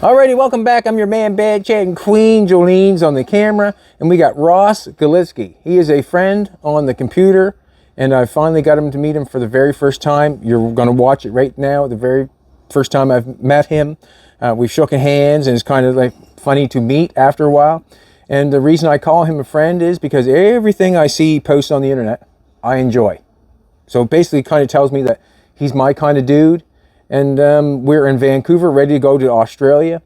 Alrighty, welcome back. I'm your man, Bad Chad, and Queen Jolene's on the camera. And we got Ross Galitsky. He is a friend on the computer, and I finally got him to meet him for the very first time. You're going to watch it right now, the very first time I've met him. We've shook hands, and it's kind of like funny to meet after a while. And the reason I call him a friend is because everything I see posted on the internet, I enjoy. So basically kind of tells me that he's my kind of dude. And we're in Vancouver, ready to go to Australia.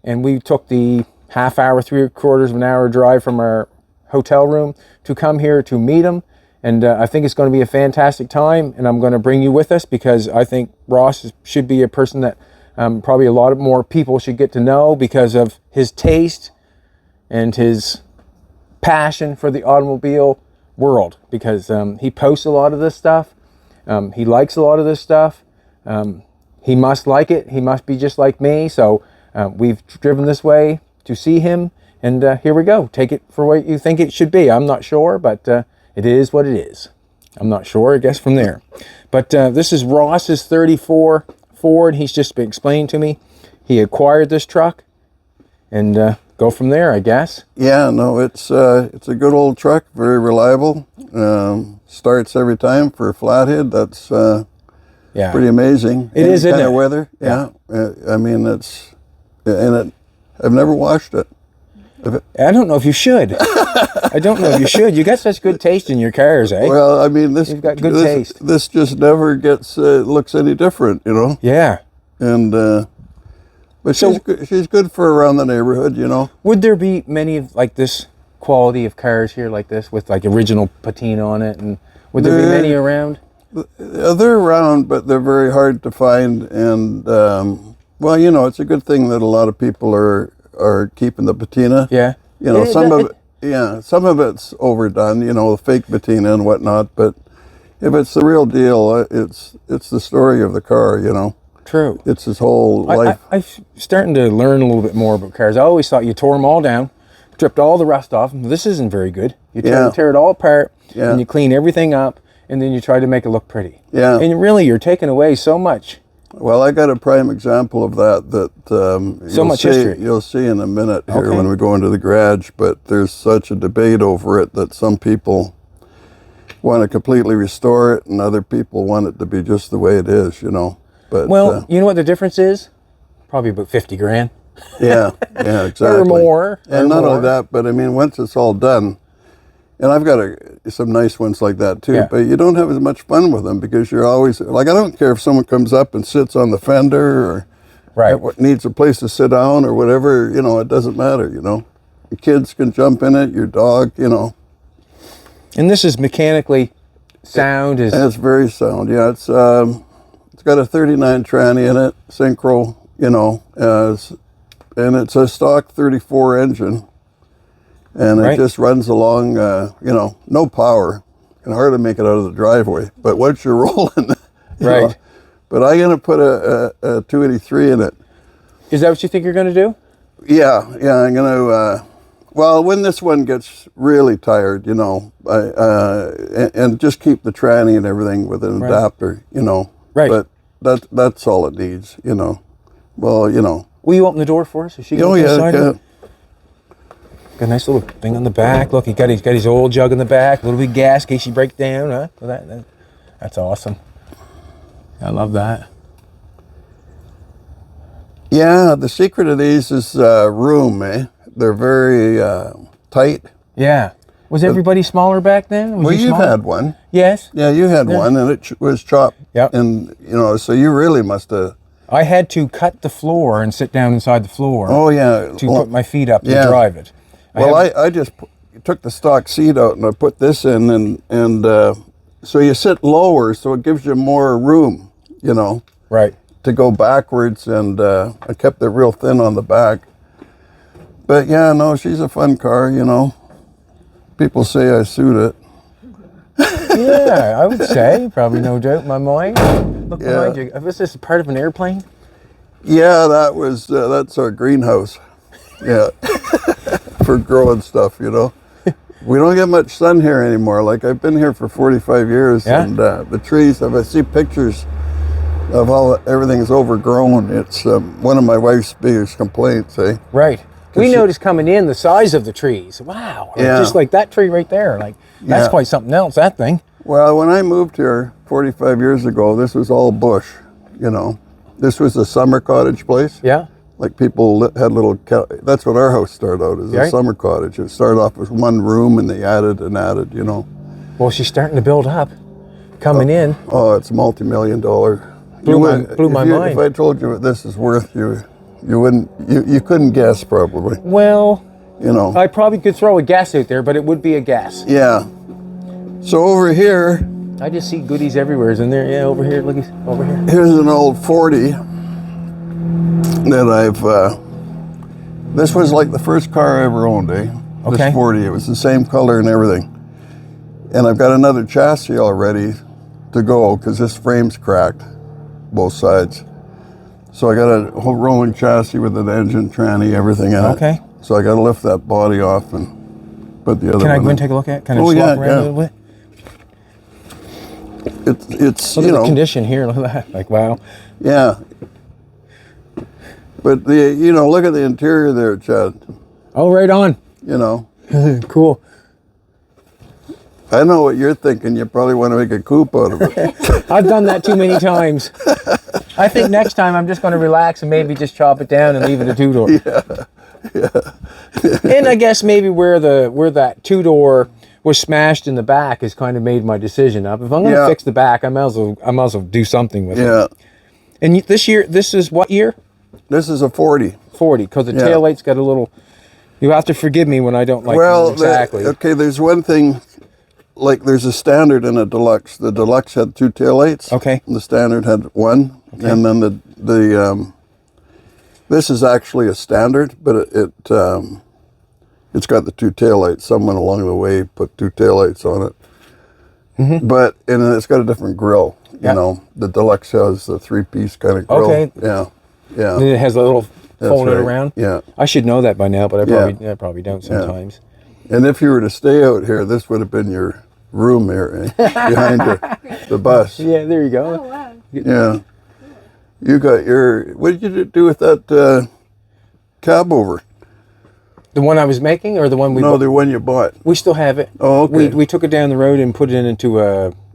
And we took the half hour, 3/4 of an hour drive from our hotel room to come here to meet him. And I think it's going to be a fantastic time. And I'm going to bring you with us because I think Ross should be a person that probably a lot of more people should get to know because of his taste and his passion for the automobile world. Because he posts a lot of this stuff. He likes a lot of this stuff. He must like it. He must be just like me. So we've driven this way to see him. And here we go. Take it for what you think it should be. I'm not sure, but it is what it is. I'm not sure, I guess, from there. But this is Ross's 34 Ford. He's just been explaining to me. He acquired this truck. And go from there, I guess. Yeah, no, it's a good old truck. Very reliable. Starts every time for a flathead. That's... yeah, pretty amazing. It is, isn't it? Kind of weather. Yeah. I mean, I've never washed it. I don't know if you should. I don't know if you should. You got such good taste in your cars, eh? Well, I mean, you've got good taste. This just never looks any different, you know. Yeah. And but she's good for around the neighborhood, you know. Would there be many of like this quality of cars here, like this, with like original patina on it, and would there be many around? They're around, but they're very hard to find. And well, you know, it's a good thing that a lot of people are keeping the patina. Yeah. You know, some of it's overdone. You know, the fake patina and whatnot. But if it's the real deal, it's the story of the car. You know. True. It's his whole life. I'm starting to learn a little bit more about cars. I always thought you tore them all down, stripped all the rust off. This isn't very good. You tear it all apart, and you clean everything up. And then you try to make it look pretty. Yeah. And really, you're taking away so much. Well, I got a prime example of that history. You'll see in a minute here when we go into the garage. But there's such a debate over it that some people want to completely restore it, and other people want it to be just the way it is, you know. But well, you know what the difference is? Probably about 50 grand. Yeah, exactly. Or more. And not only that, but I mean, once it's all done. And I've got some nice ones like that too, but you don't have as much fun with them because you're always, like, I don't care if someone comes up and sits on the fender or needs a place to sit down or whatever, you know, it doesn't matter, you know. Your kids can jump in it, your dog, you know. And this is mechanically sound? It's very sound, yeah. It's got a 39 tranny in it, synchro, you know, and it's a stock 34 engine. And it just runs along, you know, no power. You can hardly make it out of the driveway. But once you're rolling, you know. But I'm going to put a 283 in it. Is that what you think you're going to do? Yeah, I'm going to, well, when this one gets really tired, you know, and just keep the tranny and everything with an adapter, you know. Right. But that's all it needs, you know. Well, you know. Will you open the door for us so she can get inside? Got a nice little thing on the back. Look, he's got his oil jug in the back. A little bit of gas in case you break down. Huh? Well, that's awesome. I love that. Yeah, the secret of these is room, eh? They're very tight. Yeah. Was everybody smaller back then? Well, you've had one. Yes. Yeah, you had one, and it was chopped. Yep. And, you know, so you really must have... I had to cut the floor and sit down inside the floor. Oh, yeah. To put my feet up to drive it. Well, I just took the stock seat out and I put this in, and so you sit lower, so it gives you more room, you know, to go backwards, and I kept it real thin on the back. But yeah, no, she's a fun car, you know. People say I suit it. Yeah, I would say, probably no doubt in my mind. Look behind you. Was this part of an airplane? Yeah, that's our greenhouse. Yeah. For growing stuff, you know. We don't get much sun here anymore. Like, I've been here for 45 years, and the trees, if I see pictures of everything's overgrown. It's one of my wife's biggest complaints, eh? Right. We she- noticed coming in the size of the trees. Wow. Yeah. Just like that tree right there. Like, that's Yeah. quite something else, that thing. Well, when I moved here 45 years ago, this was all bush, you know. This was a summer cottage place. Yeah. Like people had little, that's what our house started out as, a Right. summer cottage. It started off with one room and they added and added, you know. Well, she's starting to build up. Coming in. Oh, it's multi-million-dollar. Blew my mind. If I told you what this is worth, you couldn't guess probably, Well, you know. I probably could throw a guess out there, but it would be a guess. Yeah. So over here, I just see goodies everywhere. Isn't there? Yeah, over here. Look, over here. here's an old 40 that this was like the first car I ever owned, eh? Okay. This 40, it was the same color and everything. And I've got another chassis all ready to go because this frame's cracked, both sides. So I got a whole rolling chassis with an engine, tranny, everything in it. Okay. So I got to lift that body off and put the other Can I one go in. and take a look at it? Can I Oh, just yeah, walk around yeah. a little bit? It's Look you at the know, condition here. Look at that. Like, wow. yeah. But look at the interior there, Chad. Oh, right on. You know, Cool. I know what you're thinking. You probably want to make a coupe out of it. I've done that too many times. I think next time I'm just going to relax and maybe just chop it down and leave it a two-door. And I guess maybe where that two-door was smashed in the back has kind of made my decision up. If I'm going to fix the back, I might as well do something with it. Yeah. And this is what year? This is a 40. 40, because the taillight's got a little. You have to forgive me when I don't like Well, them exactly. okay, there's one thing, like there's a standard and a deluxe. The deluxe had two taillights. Okay. And the standard had one. Okay. And then this is actually a standard, but it's got the two taillights. Someone along the way put two taillights on it. Mm-hmm. And it's got a different grille. You know, the deluxe has the three-piece kind of grille. Okay. Yeah. Yeah. And it has a little folded right. around. Yeah. I should know that by now, but I probably don't sometimes. And if you were to stay out here, this would have been your room here, behind the bus. Yeah, there you go. Oh, wow. Yeah. You got what did you do with that cab over? The one I was making, or the one we No, bought? the one you bought. We still have it. Oh, okay. We took it down the road and put it into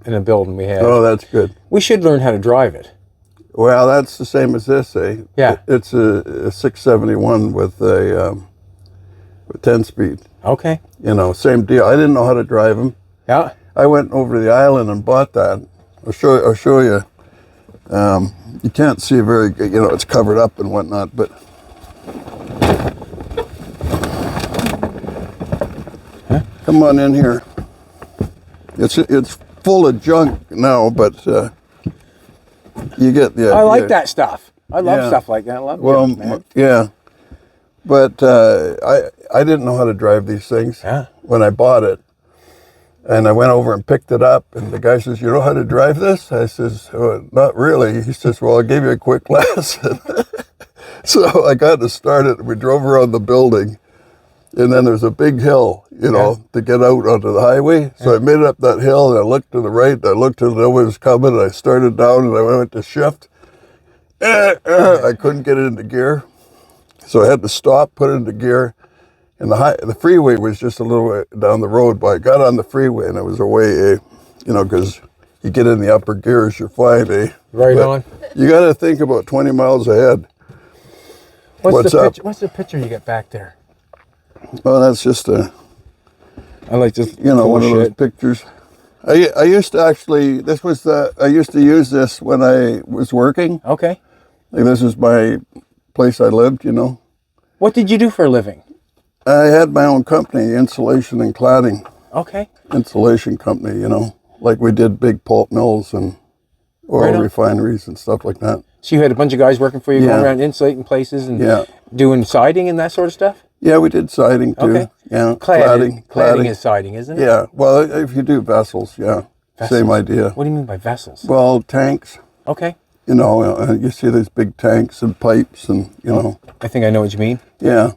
in a building we have. Oh, that's good. We should learn how to drive it. Well, that's the same as this, eh? Yeah. It's a 671 with a 10-speed. Okay. You know, same deal. I didn't know how to drive them. Yeah. I went over to the island and bought that. I'll show you. You can't see very good, it's covered up and whatnot, but come on in here. It's full of junk now, but you get the idea. I like that stuff. I love Yeah. stuff like that. I love Well, it, man. yeah, but I didn't know how to drive these things when I bought it. And I went over and picked it up, and the guy says, "You know how to drive this?" I says, "Oh, not really." He says, "Well, I'll give you a quick lesson." So I got to start it, and we drove around the building, and then there's a big hill, to get out onto the highway. So I made it up that hill, and I looked to the right, and I looked till nobody was coming, and I started down, and I went to shift. I couldn't get it into gear, so I had to stop, put it into gear. And the freeway was just a little way down the road, but I got on the freeway and it was away, because you get in the upper gears, you're fine, Right but on. You got to think about 20 miles ahead. What's up? What's the picture you got back there? Well, that's just I like this. one of those pictures. I used to actually, I used to use this when I was working. Okay. Like this is my place I lived, What did you do for a living? I had my own company, insulation and cladding. Okay. Insulation company, like we did big pulp mills and oil refineries and stuff like that. So you had a bunch of guys working for you, going Yeah. around insulating places and Yeah. doing siding and that sort of stuff? Yeah, we did siding too. Okay. Yeah, Cladding is siding, isn't it? Yeah, well, if you do vessels, yeah, same idea. What do you mean by vessels? Well, tanks, Okay. you see these big tanks and pipes and, I think I know what you mean. yeah.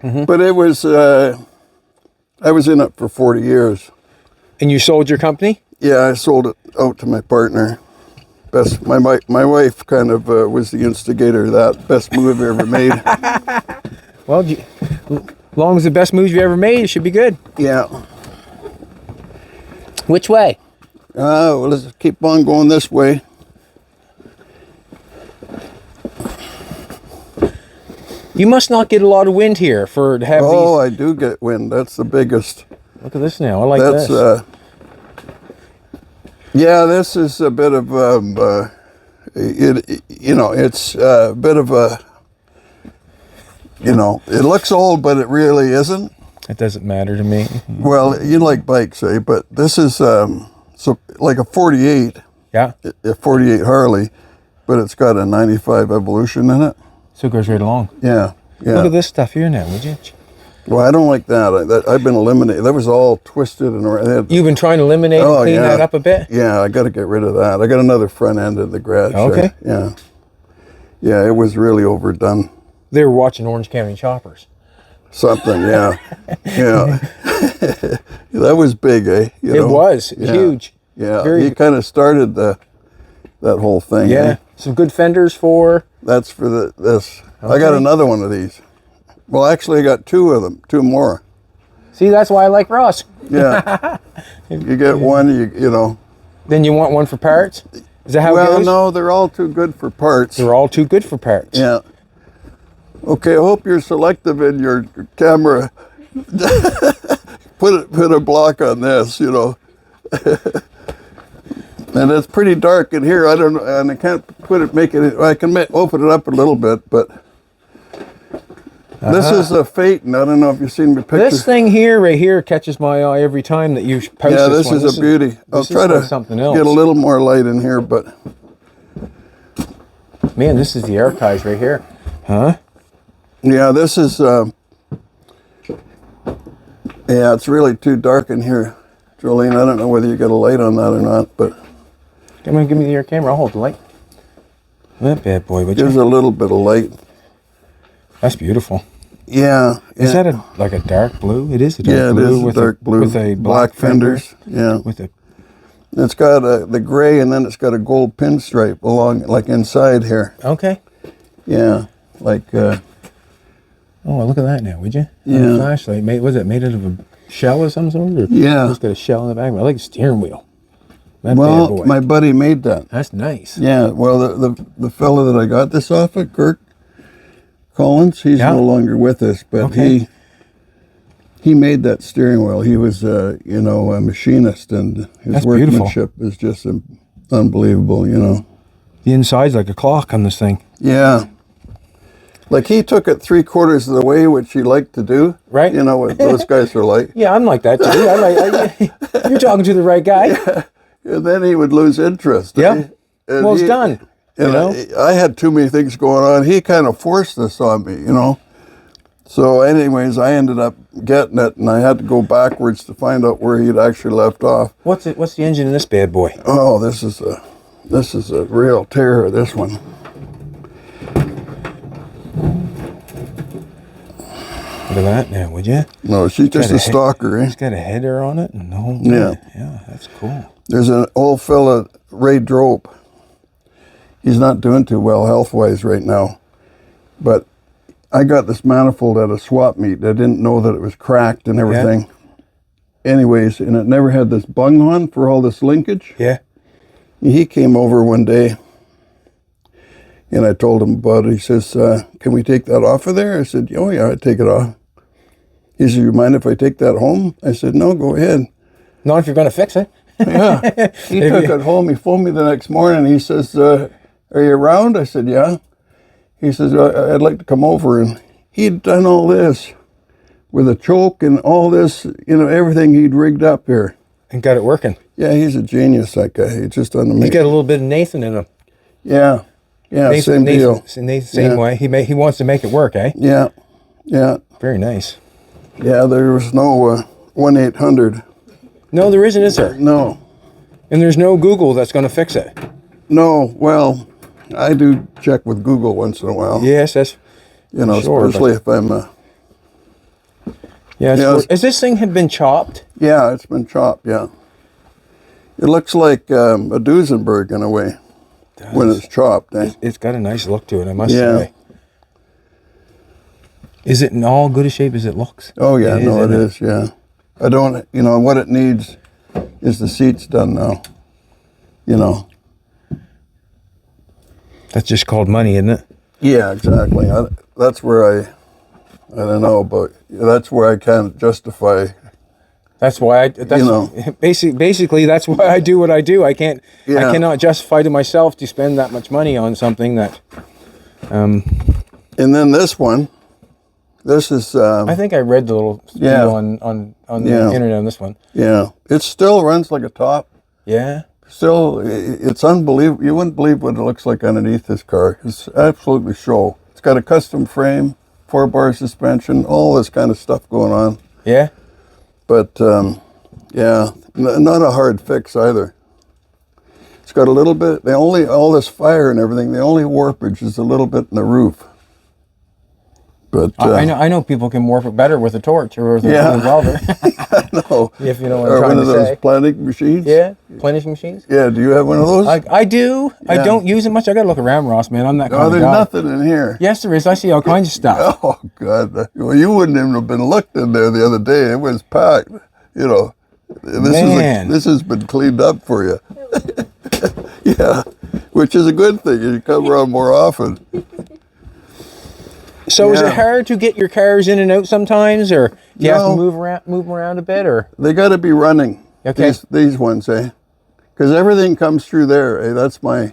Mm-hmm. But it was, I was in it for 40 years. And you sold your company? Yeah, I sold it out to my partner. best. My wife kind of was the instigator of that. Best move I ever made. Well, as long as the best moves you ever made, it should be good. Yeah. Which way? Well, let's keep on going this way. You must not get a lot of wind here for to have Oh, I do get wind. That's the biggest. Look at this now. I like That's this. yeah. This is a bit of it's a bit of a. It looks old, but it really isn't. It doesn't matter to me. Well, you like bikes, eh? But this is so like a 48. Yeah. A 48 Harley, but it's got a 95 Evolution in it. So it goes right along. Yeah. Look at this stuff here now, would you? Well, I don't like that. I've been eliminated. That was all twisted and You've been trying to eliminate and clean that up a bit? Yeah, I got to get rid of that. I got another front end in the garage. Okay. There. Yeah, it was really overdone. They were watching Orange County Choppers. Something, yeah. Yeah. That was big, eh? It was huge. Yeah, he kind of started that whole thing. Yeah, eh? some good fenders for... That's for this. Okay. I got another one of these. Well, actually, I got two of them, two more. See, that's why I like Ross. Yeah. You get one, you know. Then you want one for parts? Is that how it goes? Well, no, they're all too good for parts. They're all too good for parts. Yeah. Okay, I hope you're selective in your camera. Put a block on this, you know. And it's pretty dark in here. I don't know, and I can't I can open it up a little bit, but this is a Phaeton. I don't know if you've seen the picture. This thing here, right here, catches my eye every time that you post Yeah, this one. is a beauty. I'll try to something else. get a little more light in here, but man, this is the archives right here, huh? yeah, this is. Yeah, it's really too dark in here, Jolene. I don't know whether you got a light on that or not, but Come on, give me your camera. I'll hold the light. That bad boy, would there's you? a little bit of light. That's beautiful. Yeah. Is that like a dark blue? It is a dark Yeah, it blue. is with dark blue. With a black fenders. Yeah. With a... It's got the gray, and then it's got a gold pinstripe along, like inside here. Okay. Yeah, like. Oh, look at that now, would you? Yeah. The flashlight, was it made out of a shell of some sort? Or Yeah. It's got a shell in the back. I like the steering wheel. That bad Well, boy. my buddy made that. That's nice. Yeah. Well, the fellow that I got this off of, Kirk Collins, he's no longer with us, but he made that steering wheel. He was, a machinist, and his That's workmanship is just unbelievable. You know. The inside's like a clock on this thing. Yeah. Like he took it 3/4 of the way, which he liked to do. Right. You know what those guys are like. Yeah, I'm like that too. You're talking to the right guy. Yeah. And then he would lose interest. Yeah. Well, it's done. And I had too many things going on. He kind of forced this on me, you know. So anyways, I ended up getting it, and I had to go backwards to find out where he'd actually left off. What's the engine in this bad boy? Oh, this is a real terror, this one. Look at that now, would you? No, she's just a stalker, eh? It's got a header on it and the whole Yeah, that's cool. There's an old fella, Ray Drope. He's not doing too well health-wise right now. But I got this manifold at a swap meet. I didn't know that it was cracked and everything. Yeah. Anyways, and it never had this bung on for all this linkage. Yeah. He came over one day, and I told him about it. He says, can we take that off of there? I said, oh yeah, I'd take it off. He said, you mind if I take that home? I said, no, go ahead. Not if you're going to fix it. Yeah. He took it home. He phoned me the next morning. He says, are you around? I said, yeah. He says, I'd like to come over. And he'd done all this with a choke and all this, everything he'd rigged up here. And got it working. Yeah, he's a genius, that guy. He's just on the He's got a little bit of Nathan in him. Yeah. Yeah, Nathan, same deal. Same way. He wants to make it work, eh? Yeah. Yeah. Very nice. Yeah, there was no 1-800. No, there isn't, is there? No. And there's no Google that's going to fix it. No, well, I do check with Google once in a while. Yes, that's sure, especially if I'm... has this thing had been chopped? Yeah, it's been chopped, yeah. It looks like a Duesenberg in a way. when it's chopped. Eh? It's got a nice look to it, I must Yeah. say. Is it in all good a shape as it looks? Oh yeah, It no, it isn't is. Yeah, I don't. You know what it needs is the seats done now. You know. That's just called money, isn't it? Yeah, exactly. That's where I don't know, but that's where I can't justify. That's why basically that's why I do what I do. I cannot justify to myself to spend that much money on something that. And then this one, this is. I think I read the little spiel on the internet on this one. Yeah, it still runs like a top. Yeah. Still, it's unbelievable. You wouldn't believe what it looks like underneath this car. It's absolutely show. It's got a custom frame, 4-bar suspension, all this kind of stuff going on. Yeah. But yeah, not a hard fix either. It's got a little bit. All this fire and everything. The only warpage is a little bit in the roof. But I know people can warp it better with a torch or with a welder. I know. If you know what or I'm trying one to of those say. planing machines. Yeah, plenishing machines. Yeah. Do you have one of those? I do. Yeah. I don't use it much. I got to look around, Ross, man. I'm that kind Oh, of there's guy. nothing in here. Yes, there is. I see all kinds of stuff. Oh God! Well, you wouldn't even have been looked in there the other day. It was packed. You know, this has been cleaned up for you. Yeah, which is a good thing. You come around more often. So is it hard to get your cars in and out sometimes, or do you have to move them around a bit, or? They got to be running. Okay. These ones, eh? Because everything comes through there. Eh? That's my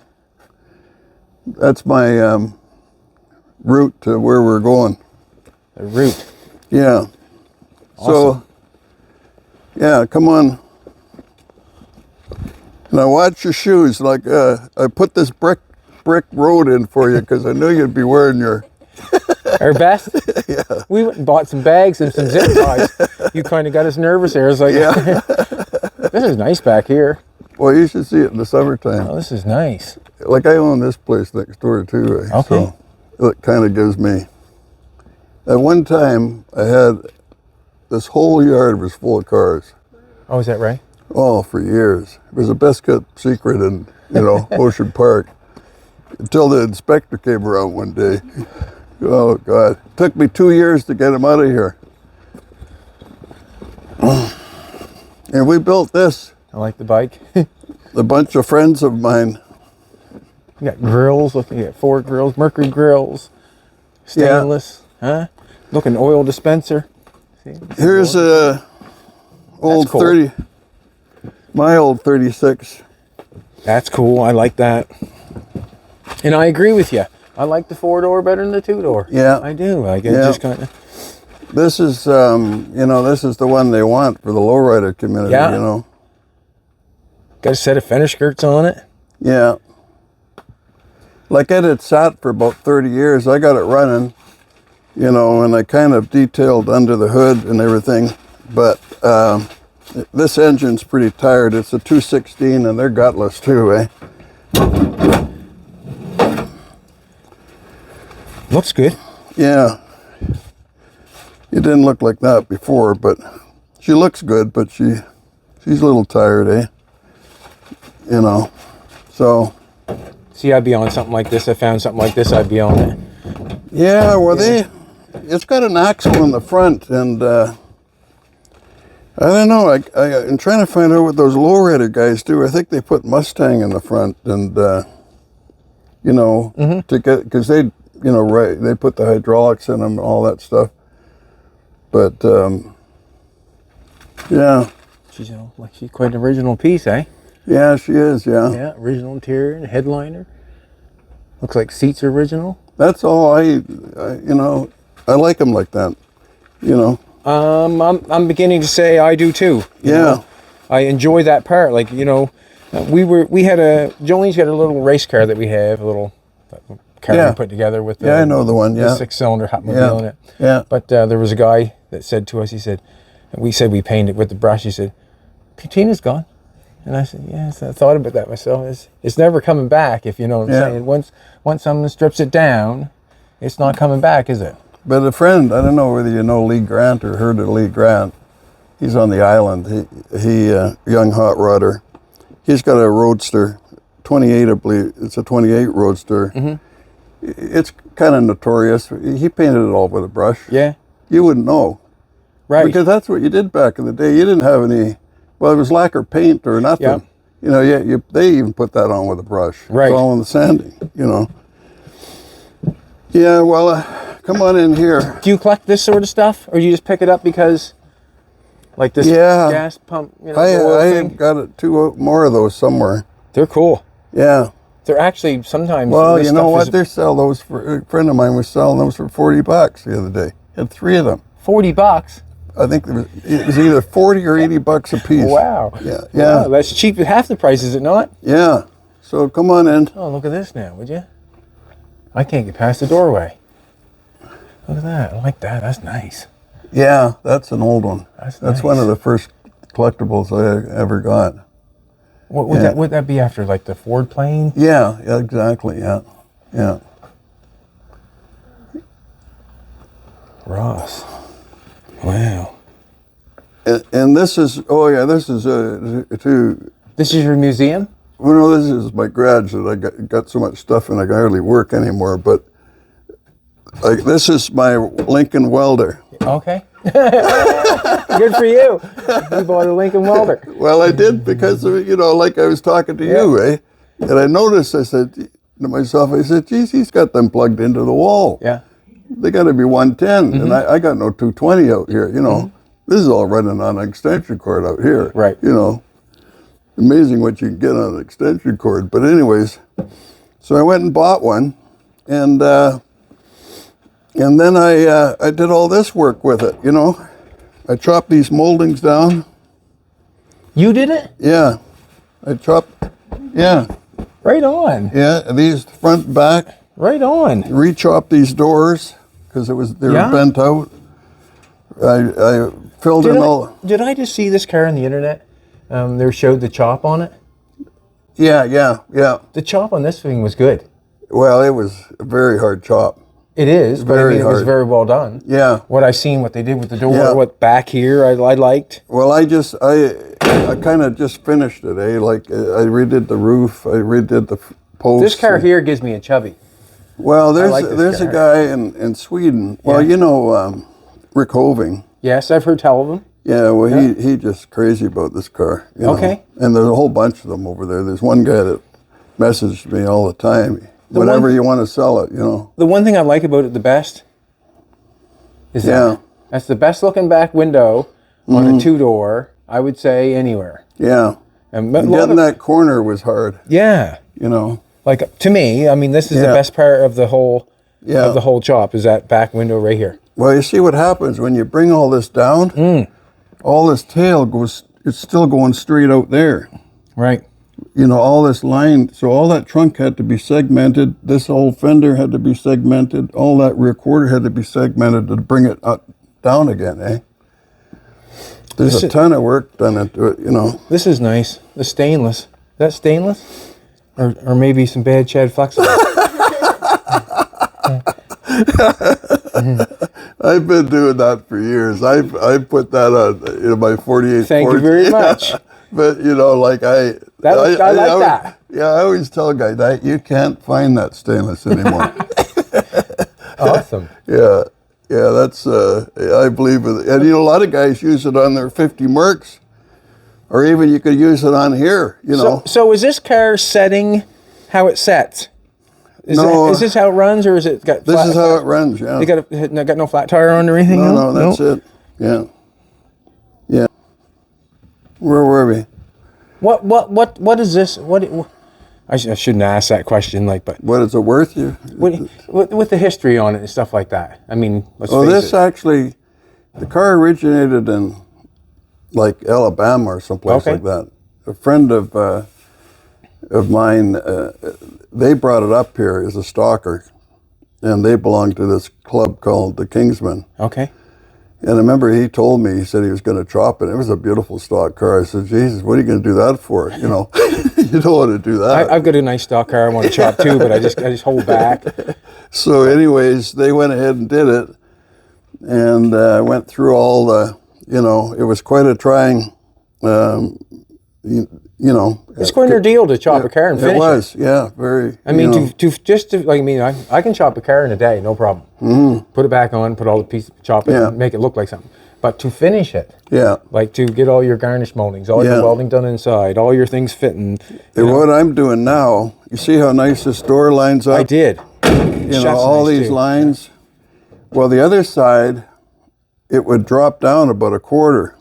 route to where we're going. The route. Yeah. Awesome. So, yeah, come on. Now watch your shoes. Like I put this brick road in for you because I knew you'd be wearing your. Our best? Yeah. We went and bought some bags and some zip ties. You kind of got us nervous there. It's like, this is nice back here. Well, you should see it in the summertime. Oh, this is nice. Like I own this place next door too. Eh? Okay. So it kind of gives me. At one time, I had this whole yard was full of cars. Oh, is that right? Oh, for years. It was the best kept secret in Ocean Park until the inspector came around one day. Oh God! It took me 2 years to get him out of here. And we built this. I like the bike. A bunch of friends of mine. You got grills. Look, you got Ford grills, Mercury grills, stainless. Huh? Looking oil dispenser. See, here's a old cool. 30. My old 36. That's cool. I like that. And I agree with you. I like the 4-door better than the 2-door. Yeah. I do. Like it just kind of. This is, this is the one they want for the lowrider community, Yeah. Got a set of fender skirts on it. Yeah. Like it had sat for about 30 years. I got it running, and I kind of detailed under the hood and everything. But this engine's pretty tired. It's a 216 and they're gutless too, eh? Looks good. Yeah. It didn't look like that before, but she looks good, but she's a little tired, eh? So. See, I'd be on something like this. I found something like this, I'd be on it. Yeah, well, it's got an axle in the front, and I don't know. I'm trying to find out what those lowrider guys do. I think they put Mustang in the front, and to get because they put the hydraulics in them and all that stuff. But yeah, She's she's quite an original piece, eh? Yeah, she is. Yeah. Yeah, original interior and headliner. Looks like seats are original. That's all. I like them like that. I'm beginning to say I do too. You know? I enjoy that part. Like Jolene's got a little race car that we have, a little car we put together with I know the one. the 6-cylinder Hotmobile in it. Yeah. But there was a guy that said to us, we said we painted with the brush. He said, "Patina's gone." And I said, yes, I thought about that myself. It's never coming back, if you know what I'm saying. Once someone strips it down, it's not coming back, is it? But a friend, I don't know whether you know Lee Grant or heard of Lee Grant. He's on the island. He young hot rodder. He's got a Roadster 28, I believe. It's a 28 Roadster. It's kind of notorious. He painted it all with a brush. Yeah. You wouldn't know. Right. Because that's what you did back in the day. You didn't have any, well, it was lacquer paint or nothing. Yeah. You know, they even put that on with a brush. Right. It's all in the sanding, you know. Yeah, well, come on in here. Do you collect this sort of stuff, or do you just pick it up because, like this gas pump, you know, oil I thing? got two more of those somewhere. They're cool. Yeah. They're actually sometimes. Well, you know what? They sell those for, a friend of mine was selling those for $40 the other day. Had 3 of them. $40. I think it was either 40 or $80 a piece. Wow. Yeah. Yeah. Wow, that's cheap. Half the price, is it not? Yeah. So come on in. Oh, look at this now, would you? I can't get past the doorway. Look at that. I like that. That's nice. Yeah, that's an old one. That's That's nice. one of the first collectibles I ever got. What would would that be after, like the Ford plane? Yeah, exactly. Yeah. Yeah. Ross. Wow. And this is, this is too. This is your museum? Well, no, this is my garage that I got so much stuff in I can hardly work anymore. But like, this is my Lincoln welder. Okay. Good for you. You bought a Lincoln welder. Well, I did because of, you know, like I was talking to you, eh? And I noticed, I said to myself, I said, geez, he's got them plugged into the wall. Yeah. They got to be 110, and I got no 220 out here, you know. This is all running on an extension cord out here. Right. You know, amazing what you can get on an extension cord. But anyways, so I went and bought one, and then I did all this work with it, you know. I chopped these moldings down. You did it? Yeah. I chopped, yeah. Right on. Yeah, these front and back. Right on. Re-chopped these doors because they were bent out. I filled in all. Did I just see this car on the internet? They showed the chop on it. Yeah. The chop on this thing was good. Well, it was a very hard chop. It is, but I mean, it was very well done. Yeah. What I seen, what they did with the door, what back here, I liked. Well, I kind of just finished it, eh? Like I redid the roof, I redid the posts. This car here gives me a chubby. Well, there's a guy in Sweden. Well, you know, Rick Hoving. Yes, I've heard tell of him. Yeah, well, he just crazy about this car. You know? Okay. And there's a whole bunch of them over there. There's one guy that messaged me all the time. Whatever you want to sell it, you know. The one thing I like about it the best is that that's the best looking back window on a 2-door, I would say, anywhere. Yeah. And getting that corner was hard. Yeah. You know. Like, to me, I mean, this is the best part of the whole chop, is that back window right here. Well, you see what happens when you bring all this down, all this tail it's still going straight out there. Right. You know, all this line, so all that trunk had to be segmented, this whole fender had to be segmented, all that rear quarter had to be segmented to bring it up, down again, eh? There's a ton of work done into it, you know. This is nice. The stainless. Is that stainless? Or maybe some bad Chad flexible. I've been doing that for years. I put that on my 48. Thank you very much. But you know, like I like that. Yeah, I always tell guys that you can't find that stainless anymore. Awesome. Yeah, that's I believe it. And you know, a lot of guys use it on their 50 Mercs, or even you could use it on here. You know. So is this car setting how it sets? Is this how it runs, or is it got? This is how it runs. Yeah. They got no flat tire on or anything. No, that's it. Yeah. Where were we? What is this? I shouldn't ask that question, but what is it worth you? With the history on it and stuff like that. I mean, let's face this it. actually, the car originated in like Alabama or someplace like that. A friend of mine, they brought it up here as a stalker, and they belonged to this club called the Kingsmen. Okay. And I remember he told me, he said he was going to chop it. It was a beautiful stock car. I said, Jesus, what are you going to do that for? You know, you don't want to do that. I've got a nice stock car I want to chop too, but I just hold back. So anyways, they went ahead and did it. And went through all the, you know, it was quite a trying, you know. It's quite an ordeal to chop a car and finish it. It was, yeah, very. I mean, I can chop a car in a day, no problem. Mm-hmm. Put it back on, put all the pieces, chop it, and make it look like something. But to finish it, like to get all your garnish moldings, all your welding done inside, all your things fitting. And what I'm doing now, you see how nice this door lines up? I did. You know, all nice these too. lines. Well, the other side, it would drop down about a quarter.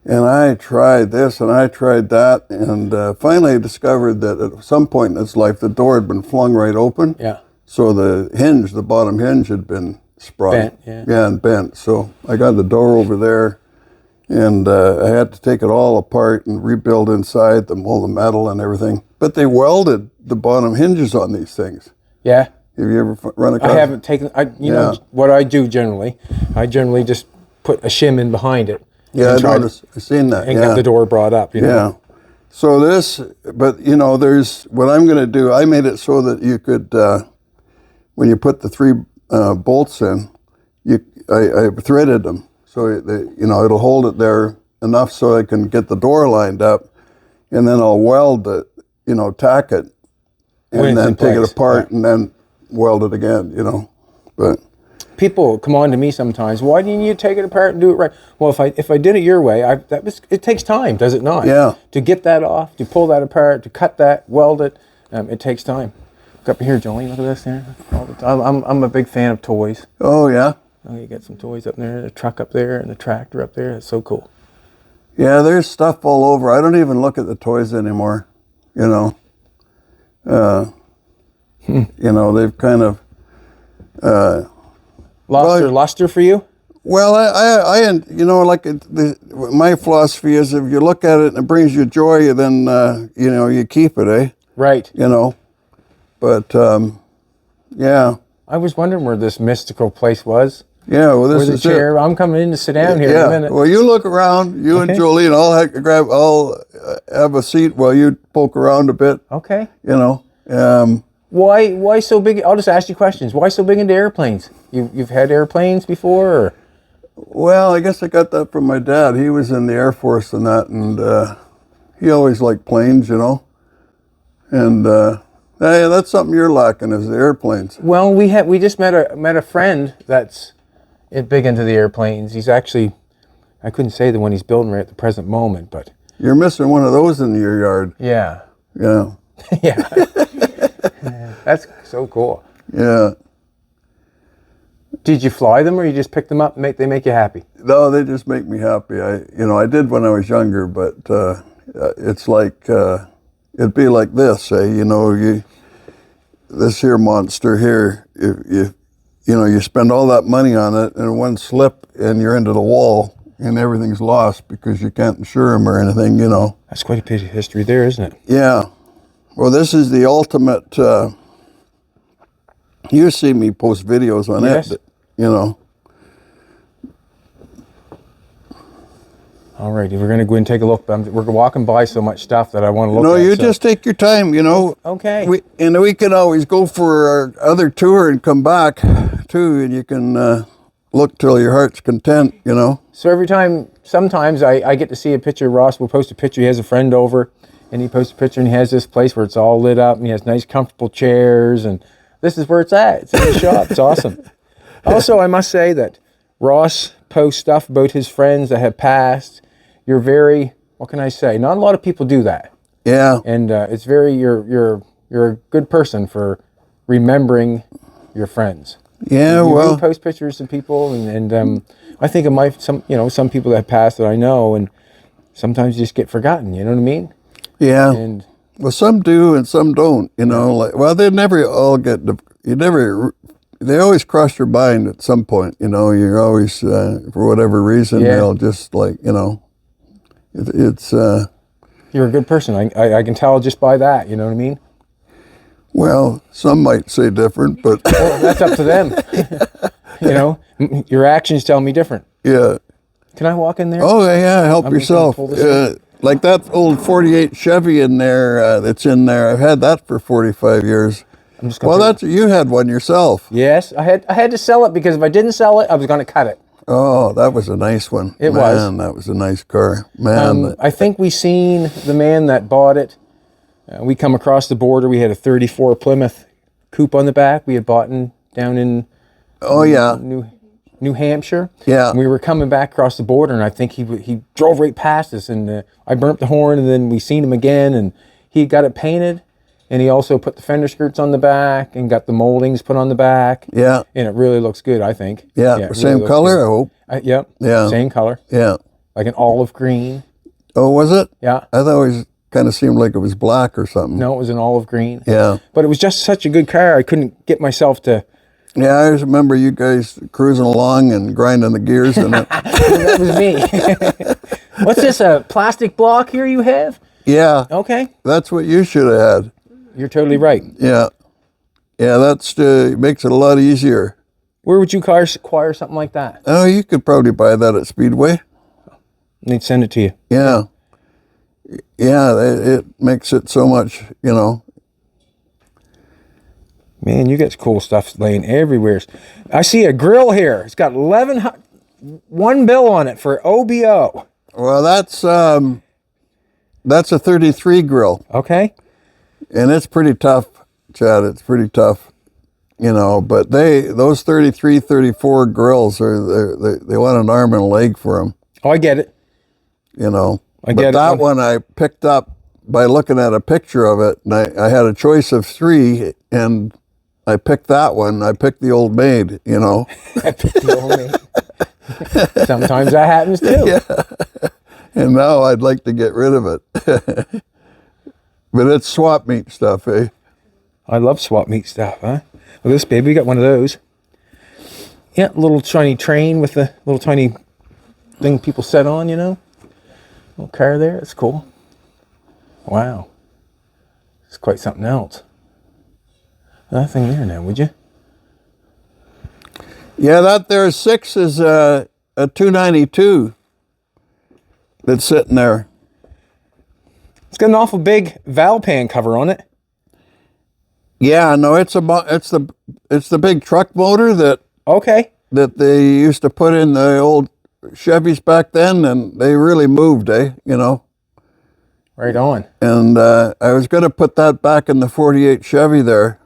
And I tried this and I tried that, and finally I discovered that at some point in its life, the door had been flung right open. Yeah. So the hinge, the bottom hinge, had been sprung. Bent, yeah, and bent. So I got the door over there, and I had to take it all apart and rebuild inside, all the metal and everything. But they welded the bottom hinges on these things. Yeah. Have you ever run across? I haven't taken. You know what I do generally. I generally just put a shim in behind it. Yeah, I noticed. I've seen that. And get the door brought up. You know? Yeah. So this, but you know, there's what I'm going to do. I made it so that you could, when you put the 3 bolts in, I threaded them so they, you know, it'll hold it there enough so I can get the door lined up, and then I'll weld it, you know, tack it, and then take it apart and then weld it again. You know, but. People come on to me sometimes. Why didn't you take it apart and do it right? Well, if I did it your way, it takes time, does it not? Yeah. To get that off, to pull that apart, to cut that, weld it, it takes time. Look up here, Jolene. Look at this here. I'm a big fan of toys. Oh yeah. Oh, you got some toys up there, the truck up there, and the tractor up there. It's so cool. Yeah, there's stuff all over. I don't even look at the toys anymore. You know. You know, they've kind of. Lost their luster for you? Well, I you know, like my philosophy is if you look at it and it brings you joy, then you know, you keep it, eh? Right. You know, but yeah. I was wondering where this mystical place was. Yeah, well, this where the is chair. I'm coming in to sit down here in a minute. Well, you look around. You and Jolene, I'll have a seat while you poke around a bit. Okay. You know. Why so big? I'll just ask you questions. Why so big into airplanes? You've had airplanes before? Or? Well, I guess I got that from my dad. He was in the Air Force and that, and he always liked planes, you know. And hey, that's something you're lacking is the airplanes. Well, we just met a friend that's big into the airplanes. He's actually, I couldn't say the one he's building right at the present moment, but you're missing one of those in your yard. Yeah. Yeah. Yeah. That's so cool. Yeah. Did you fly them, or you just pick them up and they make you happy? No, they just make me happy. I did when I was younger, but it's like it'd be like this, say, you know, this here monster here, if you know, you spend all that money on it, and one slip, and you're into the wall, and everything's lost because you can't insure them or anything, you know. That's quite a piece of history there, isn't it? Yeah. Well, this is the ultimate. You see me post videos on it, you know. All right, we're going to go and take a look. We're walking by so much stuff that I want to look at. No, you just take your time, you know. Okay. We can always go for our other tour and come back, too, and you can look till your heart's content, you know. So sometimes I get to see a picture. Ross will post a picture. He has a friend over, and he posts a picture, and he has this place where it's all lit up, and he has nice, comfortable chairs, and this is where it's at. It's in the shop. It's awesome. Also, I must say that Ross posts stuff about his friends that have passed. You're very, what can I say? Not a lot of people do that. Yeah. And it's very, you're a good person for remembering your friends. Yeah, well. You post pictures of people, and I think of some people that have passed that I know, and sometimes you just get forgotten. You know what I mean? Yeah. And well, some do and some don't. You know, like they never all get. They always cross your mind at some point. You know, you're always for whatever reason they'll just like it's. You're a good person. I can tell just by that. You know what I mean? Well, some might say different, but well, that's up to them. You know, your actions tell me different. Yeah. Can I walk in there? Oh yeah, help yourself. Like that old '48 Chevy in there that's in there. I've had that for 45 years. You had one yourself. Yes, I had to sell it because if I didn't sell it, I was going to cut it. Oh, that was a nice one. It Man, was. that was a nice car. Man, I think we seen the man that bought it. We come across the border. We had a 34 Plymouth coupe on the back. We had bought down in oh yeah, New Hampshire. Yeah. And we were coming back across the border, and I think he drove right past us, and I burnt the horn, and then we seen him again, and he got it painted, and he also put the fender skirts on the back and got the moldings put on the back. Yeah. And it really looks good, I think. Yeah, it same really color, good. I hope. Yep. Yeah. Same color. Yeah. Like an olive green. Oh, was it? Yeah. I thought it was kind of seemed like it was black or something. No, it was an olive green. Yeah. But it was just such a good car. I couldn't get myself to. Yeah, I just remember you guys cruising along and grinding the gears in it. That was me. What's this, a plastic block here you have? Yeah. Okay. That's what you should have had. You're totally right. Yeah. Yeah, that's makes it a lot easier. Where would you acquire something like that? Oh, you could probably buy that at Speedway. They'd send it to you. Yeah. Yeah, it makes it so much, you know. Man, you got cool stuff laying everywhere. I see a grill here. It's got one bill on it for OBO. Well, that's a 33 grill. Okay. And it's pretty tough, Chad. It's pretty tough, you know. But those 33, 34 grills they want an arm and a leg for them. Oh, I get it. You know. I get it. But that one I picked up by looking at a picture of it, and I had a choice of 3, and I picked that one. I picked the Old Maid, you know. I picked the Old Maid. Sometimes that happens too. Yeah. And now I'd like to get rid of it. But it's swap meet stuff, eh? I love swap meet stuff, huh? Well, this baby, we got one of those. Yeah, little tiny train with the little tiny thing people set on, you know. Little car there, it's cool. Wow. It's quite something else. Nothing there now, would you? Yeah, that there 6 is a 292 that's sitting there. It's got an awful big valve pan cover on it. Yeah, no, it's the big truck motor that they used to put in the old Chevys back then, and they really moved, you know. Right on. And I was going to put that back in the 48 Chevy there.